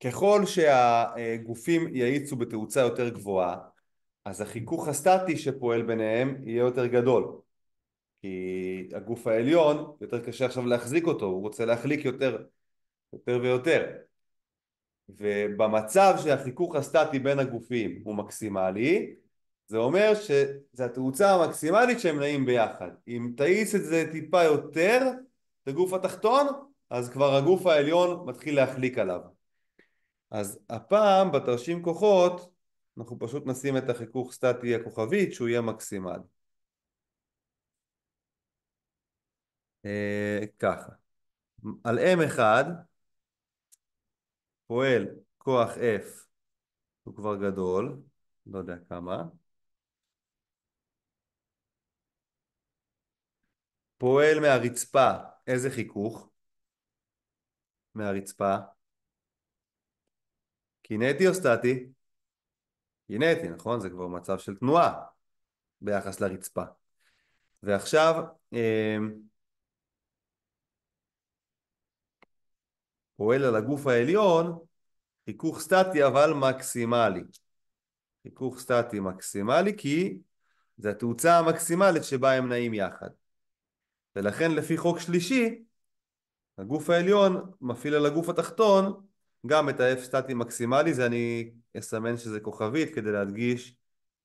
Speaker 1: ככל שהגופים יאיצו בתאוצה יותר גבוהה, אז החיכוך הסטטי שפועל ביניהם יהיה יותר גדול. כי הגוף העליון יותר קשה עכשיו להחזיק אותו, הוא רוצה להחליק יותר ויותר. ובמצב שהחיכוך הסטטי בין הגופים הוא מקסימלי, זה אומר שזו התאוצה המקסימלית שהם נעים ביחד. אם תאיץ את זה טיפה יותר, את הגוף התחתון, אז כבר הגוף העליון מתחיל להחליק עליו. אז הפעם בתרשים כוחות אנחנו פשוט נשים את החיכוך סטטי הכוכבית שהוא יהיה מקסימל. ככה. על M1 פועל כוח F, הוא כבר גדול, לא יודע כמה. פועל מהרצפה, איזה חיכוך? מהרצפה. קינטי או סטטי? קינטי, נכון? זה כבר מצב של תנועה ביחס לרצפה. ועכשיו פועל על הגוף העליון חיכוך סטטי אבל מקסימלי. חיכוך סטטי מקסימלי כי זה התאוצה המקסימלית שבה הם נעים יחד. ולכן לפי חוק שלישי, הגוף העליון מפעיל על הגוף התחתון גם את ה-F סטטי מקסימלי, זה אני אסמן שזה כוכבית כדי להדגיש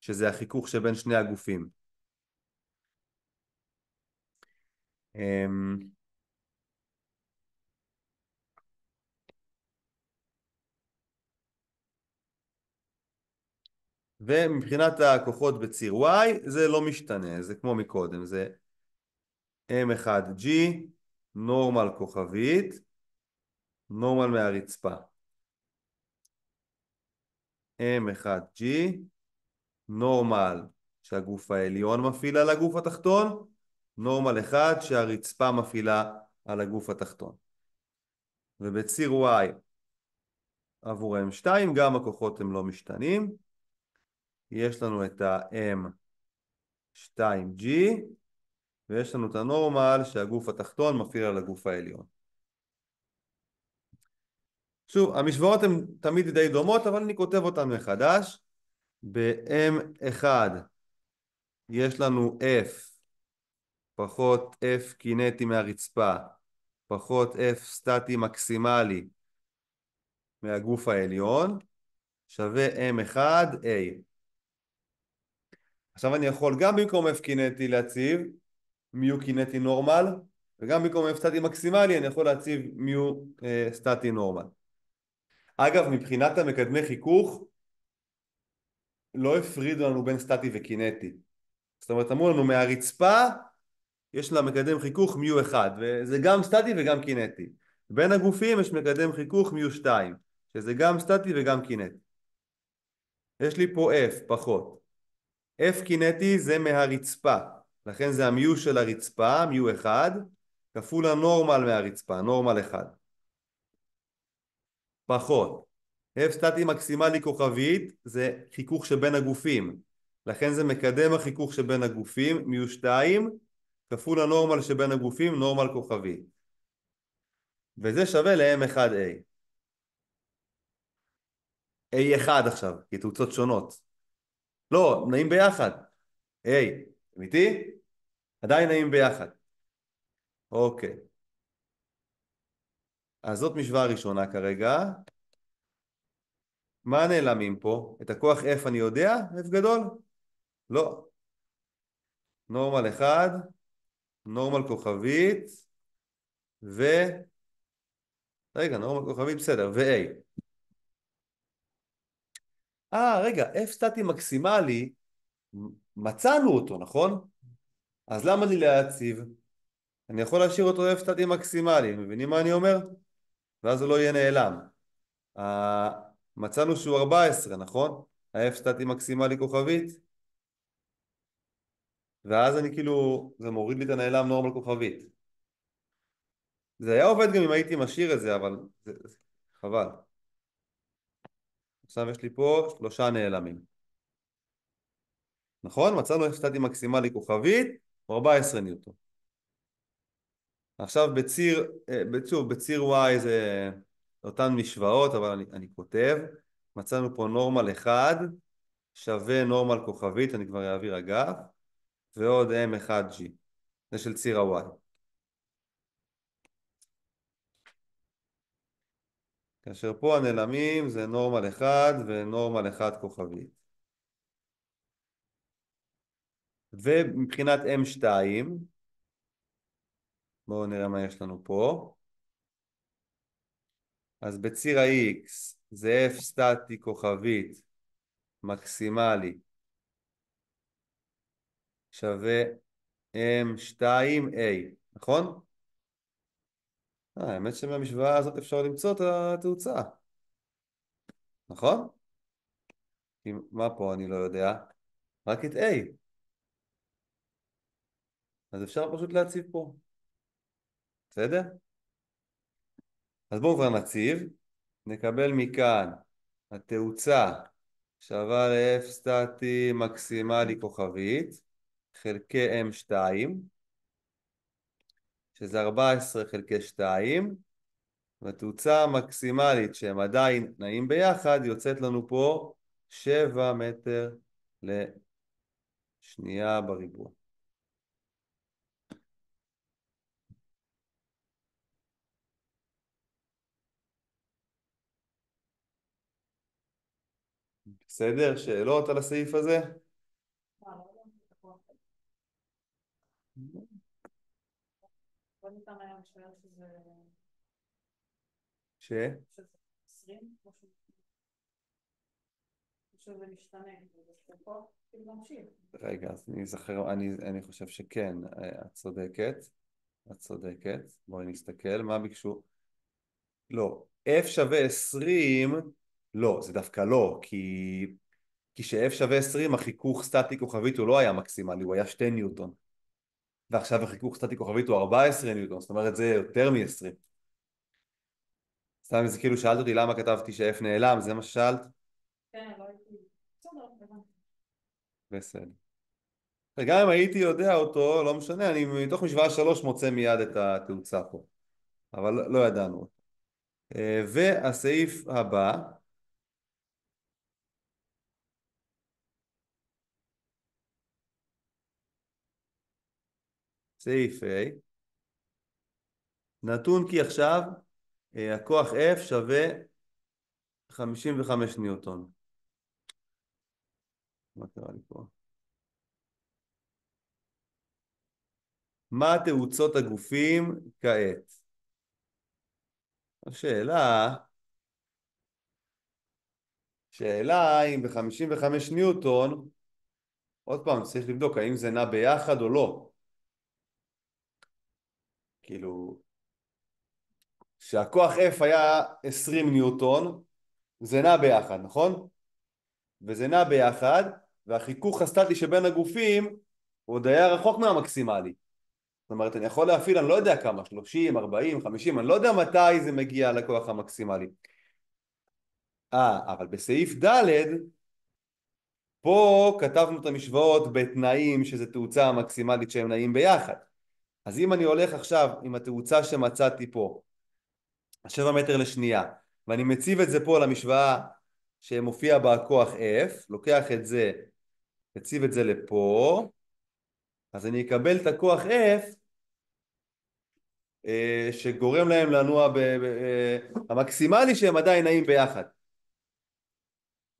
Speaker 1: שזה החיכוך שבין שני הגופים. ומבחינת הכוחות בציר Y זה לא משתנה, זה כמו מקודם, זה M1G, נורמל כוכבית, נורמל מהרצפה. M1G, נורמל שהגוף העליון מפעיל על הגוף התחתון, נורמל אחד שהרצפה מפעילה על הגוף התחתון. ובציר Y עבור M2 גם הכוחות הם לא משתנים. יש לנו את ה-M2G ויש לנו את הנורמל שהגוף התחתון מפעיל על הגוף העליון. שוב, המשוואות הן תמיד די דומות, אבל אני כותב אותן מחדש. ב-M1 יש לנו F פחות F קינטי מהרצפה פחות F סטטי מקסימלי מהגוף העליון שווה M1A. עכשיו אני יכול גם במקום F קינטי להציב מיו קינטי נורמל, וגם במקום F סטטי מקסימלי אני יכול להציב מיו סטטי נורמל. אגב, מבחינת המקדמי חיכוך לא הפרידו לנו בין סטטי וקינטי. זאת אומרת, אמרו לנו מהרצפה יש לה מקדם חיכוך מיו 1, וזה גם סטטי וגם קינטי. בין הגופים יש מקדם חיכוך מיו 2, שזה גם סטטי וגם קינטי. יש לי פה F פחות. F קינטי זה מהרצפה, לכן זה המיו של הרצפה, מיו 1, כפול הנורמל מהרצפה, נורמל 1. פחות. F סטטי מקסימלי כוכבית זה חיכוך שבין הגופים, לכן זה מקדם החיכוך שבין הגופים, מיו 2, כפול הנורמל שבין הגופים, נורמל כוכבית. וזה שווה ל-M1A. A1 עכשיו, כי תאוצות שונות. לא, נעים ביחד. A, אמיתי? עדיין נעים ביחד. אוקיי. אז זאת משוואה ראשונה כרגע. מה נעלמים פה? את הכוח F אני יודע? F גדול? לא. נורמל 1, נורמל כוכבית, רגע, נורמל כוכבית בסדר, ו-A. רגע, F סטטי מקסימלי, מצאנו אותו, נכון? אז למה לי להציב? אני יכול להשאיר אותו F סטטי מקסימלי, מבינים מה אני אומר? ואז הוא לא יהיה נעלם. מצאנו שהוא 14, נכון? ה-F סטטי מקסימלי כוכבית, ואז אני כאילו, זה מוריד לי את הנעלם נורמל כוכבית. זה היה עובד גם אם הייתי משאיר את זה, אבל חבל. עכשיו יש לי פה 3 נעלמים. נכון? מצאנו F סטטי מקסימלי כוכבית, 14 ניוטון. עכשיו בציר Y זה אותן משוואות, אבל אני כותב. מצאנו פה נורמל 1 שווה נורמל כוכבית, אני כבר אעביר אגף, ועוד M1G. זה של ציר ה-Y. כאשר פה הנעלמים זה נורמל 1 ונורמל 1 כוכבית. ומבחינת M2, בואו נראה מה יש לנו פה. אז בציר ה-X זה F סטטי כוכבית מקסימלי שווה M2A, נכון? האמת שבמשוואה הזאת אפשר למצוא את התאוצה, נכון? מה פה אני לא יודע? רק את A. אז אפשר פשוט להציב פה. בסדר? אז בואו כבר נציב. נקבל מכאן התאוצה שווה ל-F סטטי מקסימלי כוכבית חלקי M2, שזה 14 חלקי 2, והתאוצה המקסימלית שהם עדיין נעים ביחד יוצאת לנו פה 7 מטר לשנייה בריבוע. בסדר? שאלות על הסעיף הזה?
Speaker 3: בוא ניתן היום לשאול
Speaker 1: ש?
Speaker 3: שזה 20, או שזה משתנה, זה פה כאילו ממשיך.
Speaker 1: רגע, אז אני זוכר, אני חושב שכן, את צודקת, את צודקת. בואי נסתכל, מה ביקשו? לא, F שווה 20, לא, זה דווקא לא, כי ש-F שווה 20, החיכוך סטטי כוכבית הוא לא היה מקסימלי, הוא היה 2 ניוטון. ועכשיו החיכוך סטטי כוכבית הוא 14 ניוטון, זאת אומרת זה יותר מ-20. סתם זה כאילו שאלת אותי למה כתבתי ש-F נעלם, זה מה ששאלת?
Speaker 3: כן, לא הייתי... בסדר, הבנתי.
Speaker 1: בסדר. וגם אם הייתי יודע אותו, לא משנה, אני מתוך משוואה 3 מוצא מיד את התאוצה פה. אבל לא ידענו. והסעיף הבא, סעיף A, נתון כי עכשיו הכוח F שווה 55 ניוטון. מה קרה לי פה? מה תאוצות הגופים כעת? השאלה, שאלה אם ב-55 ניוטון, עוד פעם צריך לבדוק האם זה נע ביחד או לא. כאילו, שהכוח F היה 20 ניוטון, זה נע ביחד, נכון? וזה נע ביחד, והחיכוך הסטטי שבין הגופים הוא עוד היה רחוק מהמקסימלי. זאת אומרת, אני יכול להפעיל, אני לא יודע כמה, 30, 40, 50, אני לא יודע מתי זה מגיע לכוח המקסימלי. אבל בסעיף ד' פה כתבנו את המשוואות בתנאים שזה תאוצה המקסימלית שהם נעים ביחד. אז אם אני הולך עכשיו עם התאוצה שמצאתי פה, 7 מטר לשנייה, ואני מציב את זה פה למשוואה שמופיע בה כוח F, לוקח את זה, מציב את זה לפה, אז אני אקבל את הכוח F שגורם להם לנוע המקסימלי שהם עדיין נעים ביחד.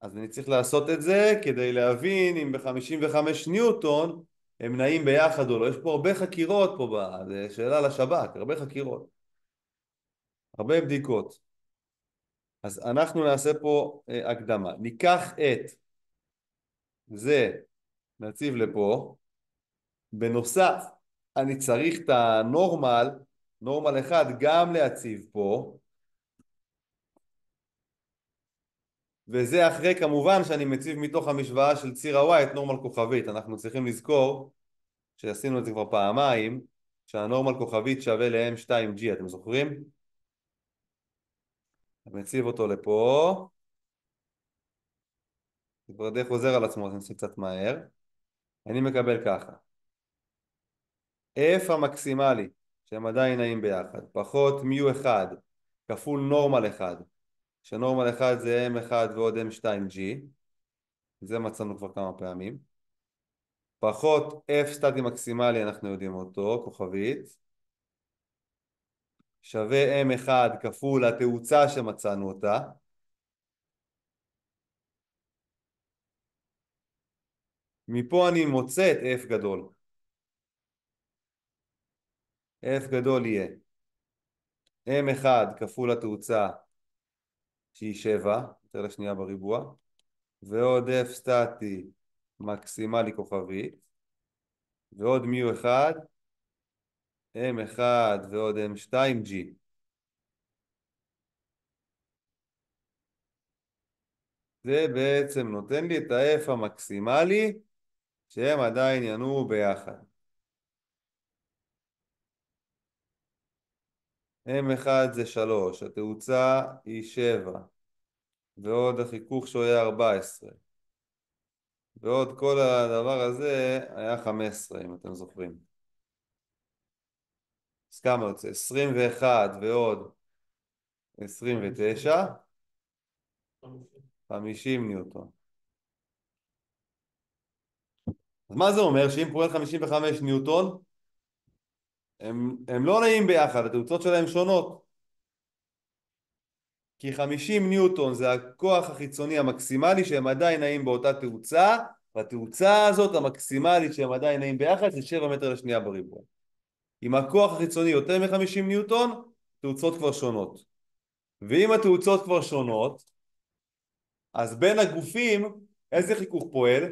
Speaker 1: אז אני צריך לעשות את זה כדי להבין אם ב-55 ניוטון הם נעים ביחד או לא. יש פה הרבה חקירות פה, זה שאלה לשב"כ, הרבה חקירות, הרבה בדיקות. אז אנחנו נעשה פה הקדמה. ניקח את זה, נציב לפה. בנוסף, אני צריך את הנורמל, נורמל אחד, גם להציב פה. וזה אחרי כמובן שאני מציב מתוך המשוואה של ציר ה-Y את נורמל כוכבית. אנחנו צריכים לזכור שעשינו את זה כבר פעמיים, שהנורמל כוכבית שווה ל-M2G, אתם זוכרים? אני מציב אותו לפה. זה כבר די חוזר על עצמו, אז אני עושה קצת מהר. אני מקבל ככה. F המקסימלי, שהם עדיין נעים ביחד, פחות מיו 1 כפול נורמל 1, שנורמל 1 זה M1 ועוד M2G, זה מצאנו כבר כמה פעמים, פחות F סטטי מקסימלי, אנחנו יודעים אותו, כוכבית, שווה M1 כפול התאוצה שמצאנו אותה, מפה אני מוצא את F גדול. F גדול יהיה M1 כפול התאוצה שהיא 7, יותר לשנייה בריבוע, ועוד F סטטי מקסימלי כוכבית, ועוד מיו 1, M1 ועוד M2G. זה בעצם נותן לי את ה-F המקסימלי שהם עדיין ינועו ביחד. M1 זה 3, התאוצה היא 7, ועוד החיכוך שהוא היה 14. ועוד כל הדבר הזה היה 15, אם אתם זוכרים. אז כמה יוצא? 21 ועוד 29, 50 ניוטון. אז מה זה אומר? שאם פועל 55 ניוטון, הם לא נעים ביחד, התאוצות שלהם שונות. כי 50 ניוטון זה הכוח החיצוני המקסימלי שהם עדיין נעים באותה תאוצה, והתאוצה הזאת המקסימלית שהם עדיין נעים ביחד זה 7 מטר לשנייה בריבוע. אם הכוח החיצוני יותר מ-50 ניוטון, תאוצות כבר שונות. ואם התאוצות כבר שונות, אז בין הגופים איזה חיכוך פועל?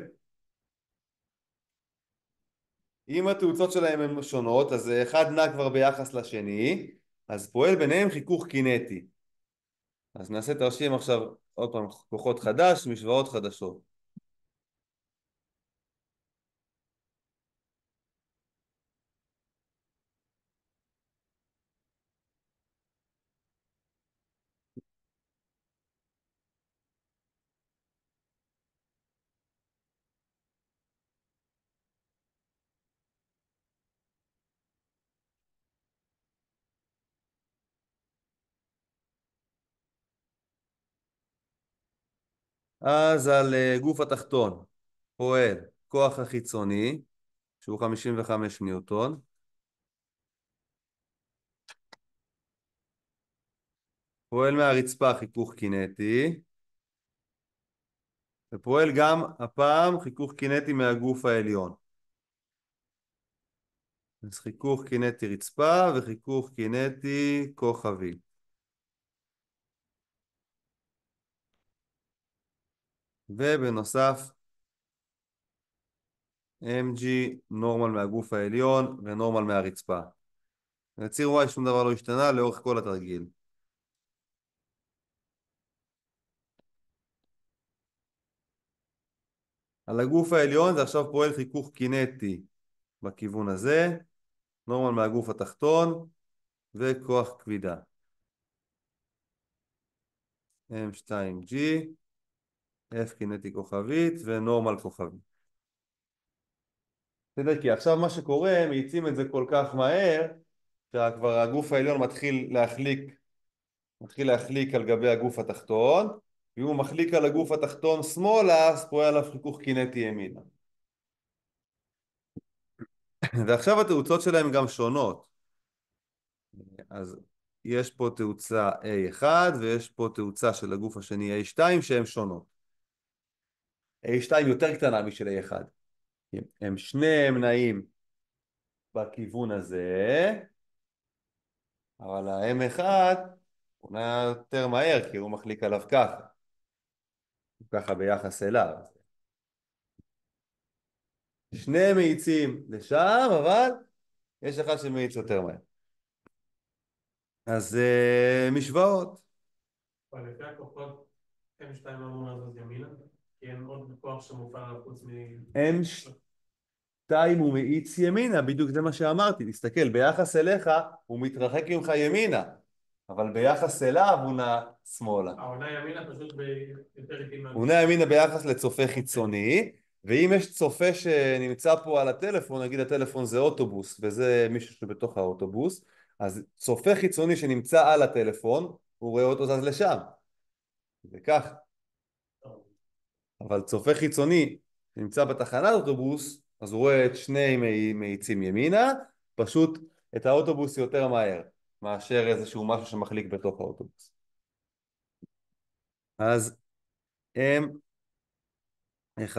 Speaker 1: אם התאוצות שלהם הן שונות, אז אחד נע כבר ביחס לשני, אז פועל ביניהם חיכוך קינטי. אז נעשה תרשים עכשיו עוד פעם כוחות חדש, משוואות חדשות. אז על גוף התחתון פועל כוח החיצוני, שהוא 55 ניוטון, פועל מהרצפה חיכוך קינטי, ופועל גם הפעם חיכוך קינטי מהגוף העליון. אז חיכוך קינטי רצפה וחיכוך קינטי כוכבי. ובנוסף MG נורמל מהגוף העליון ונורמל מהרצפה. בציר Y שום דבר לא השתנה לאורך כל התרגיל. על הגוף העליון זה עכשיו פועל חיכוך קינטי בכיוון הזה, נורמל מהגוף התחתון וכוח כבידה. M2G, F קינטי כוכבית ונורמל כוכבית. בסדר, כי עכשיו מה שקורה, מאיצים את זה כל כך מהר, שכבר הגוף העליון מתחיל להחליק על גבי הגוף התחתון, ואם הוא מחליק על הגוף התחתון שמאלה, אז פועל עליו חיכוך קינטי ימינה. ועכשיו התאוצות שלהם גם שונות. אז יש פה תאוצה A1 ויש פה תאוצה של הגוף השני A2 שהן שונות. A2 יותר קטנה משל A1. הם שניהם נעים בכיוון הזה, אבל ה-M1 הוא נע יותר מהר כי הוא מחליק עליו ככה. ככה ביחס אליו. שניהם מאיצים לשם, אבל יש אחד שמאיץ יותר מהר. אז משוואות.
Speaker 2: אבל לפי הכוחות, M2 אמור לעזוז ימינה, כי אין עוד כוח שמופעל עליו חוץ מ...
Speaker 1: M2 הוא מאיץ ימינה, בדיוק זה מה שאמרתי. תסתכל, ביחס אליך הוא מתרחק ממך ימינה, אבל ביחס אליו הוא נע שמאלה.
Speaker 2: הוא נע ימינה פשוט יותר איטי מהגוף.
Speaker 1: הוא נע ימינה ביחס לצופה חיצוני, ואם יש צופה שנמצא פה על הטלפון, נגיד הטלפון זה אוטובוס וזה מישהו שבתוך האוטובוס, אז צופה חיצוני שנמצא על הטלפון, הוא רואה אותו זז לשם. זה כך. אבל צופה חיצוני שנמצא בתחנת אוטובוס, אז הוא רואה את שני מאיצים ימינה, פשוט את האוטובוס יותר מהר, מאשר איזשהו משהו שמחליק בתוך האוטובוס. אז M1.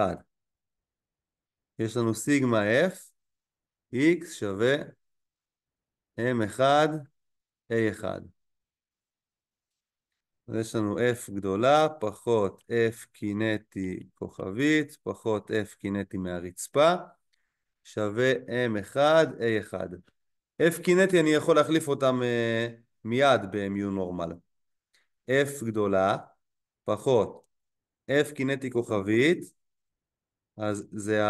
Speaker 1: יש לנו סיגמה F, X שווה M1, A1. אז יש לנו F גדולה, פחות F קינטי כוכבית, פחות F קינטי מהרצפה, שווה M1, A1. F קינטי אני יכול להחליף אותם מיד ב-mu נורמל. F גדולה, פחות F קינטי כוכבית, אז זה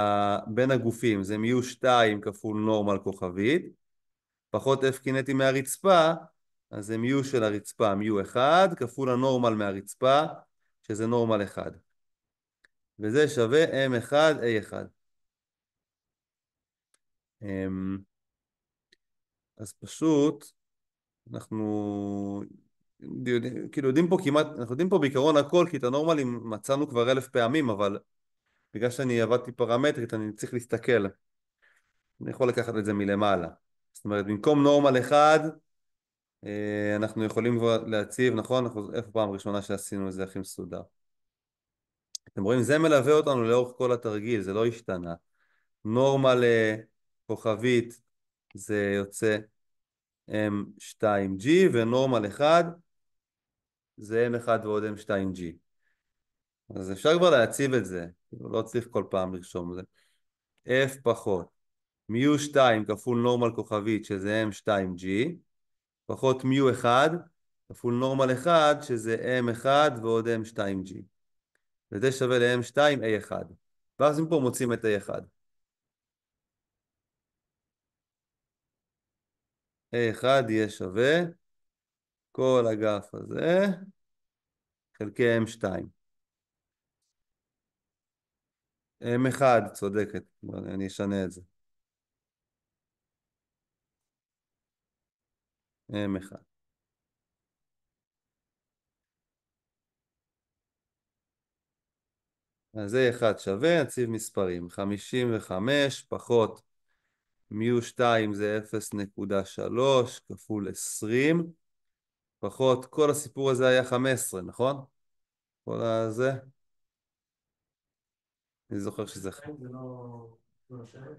Speaker 1: בין הגופים, זה mu2 כפול נורמל כוכבית, פחות F קינטי מהרצפה, אז זה mu של הרצפה, mu1 כפול הנורמל מהרצפה, שזה נורמל 1. וזה שווה M1A1. אז פשוט אנחנו כאילו יודעים פה כמעט, אנחנו יודעים פה בעיקרון הכל, כי את הנורמלים מצאנו כבר 1000 פעמים, אבל בגלל שאני עבדתי פרמטרית אני צריך להסתכל. אני יכול לקחת את זה מלמעלה. זאת אומרת, במקום נורמל 1, אנחנו יכולים כבר להציב, נכון? איפה פעם ראשונה שעשינו את זה הכי מסודר? אתם רואים, זה מלווה אותנו לאורך כל התרגיל, זה לא השתנה. נורמל כוכבית זה יוצא M2G, ונורמל 1 זה M1 ועוד M2G. אז אפשר כבר להציב את זה, כאילו לא צריך כל פעם לרשום את זה. F פחות מיו 2 כפול נורמל כוכבית שזה M2G, פחות מיו 1 כפול נורמל 1 שזה M1 ועוד M2G. וזה שווה ל-M2A1. ואז מפה מוצאים את A1. A1 יהיה שווה כל הגרף הזה חלקי M2. M1 צודקת, אני אשנה את זה. M1. אז A1 שווה, נציב מספרים. 55 פחות מיו 2 זה 0.3 כפול 20, פחות כל הסיפור הזה היה 15, נכון? כל הזה? אני זוכר שזה...
Speaker 2: זה לא שווה.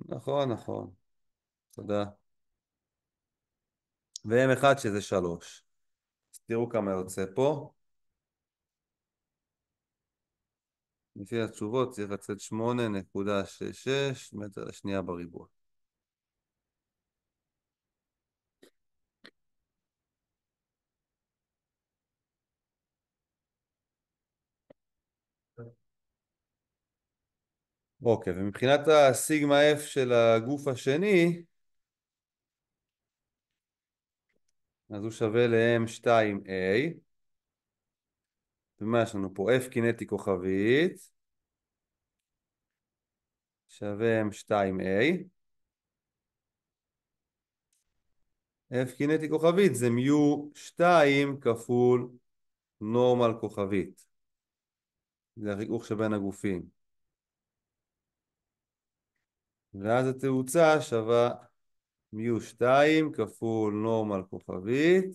Speaker 1: נכון, נכון. תודה. ו-M1 שזה 3. אז תראו כמה יוצא פה. לפי התשובות צריך לצאת 8.66 מטר לשנייה בריבוע. אוקיי, ומבחינת הסיגמה F של הגוף השני, אז הוא שווה ל-M2A. ומה יש לנו פה? F קינטי כוכבית שווה M2A. F קינטי כוכבית זה מיו 2 כפול נורמל כוכבית. זה החיכוך שבין הגופים. ואז התאוצה שווה מיו 2 כפול נורמל כוכבית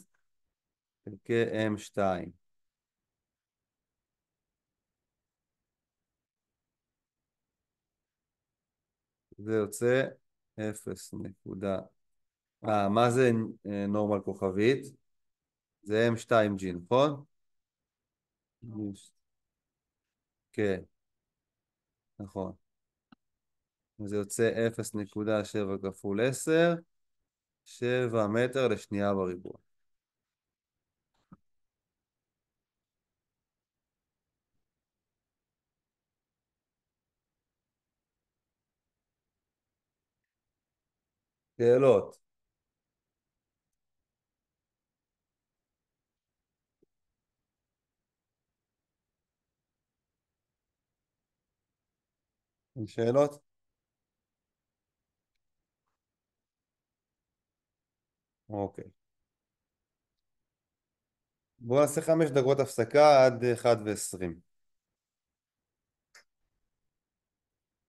Speaker 1: חלקי M2. זה יוצא 0 נקודה. מה זה נורמל כוכבית? זה M2G, נכון? כן, נכון. זה יוצא 0.7 כפול 10, 7 מטר לשנייה בריבוע. שאלות? שאלות? אוקיי. בואו נעשה 5 דקות הפסקה עד 1:20.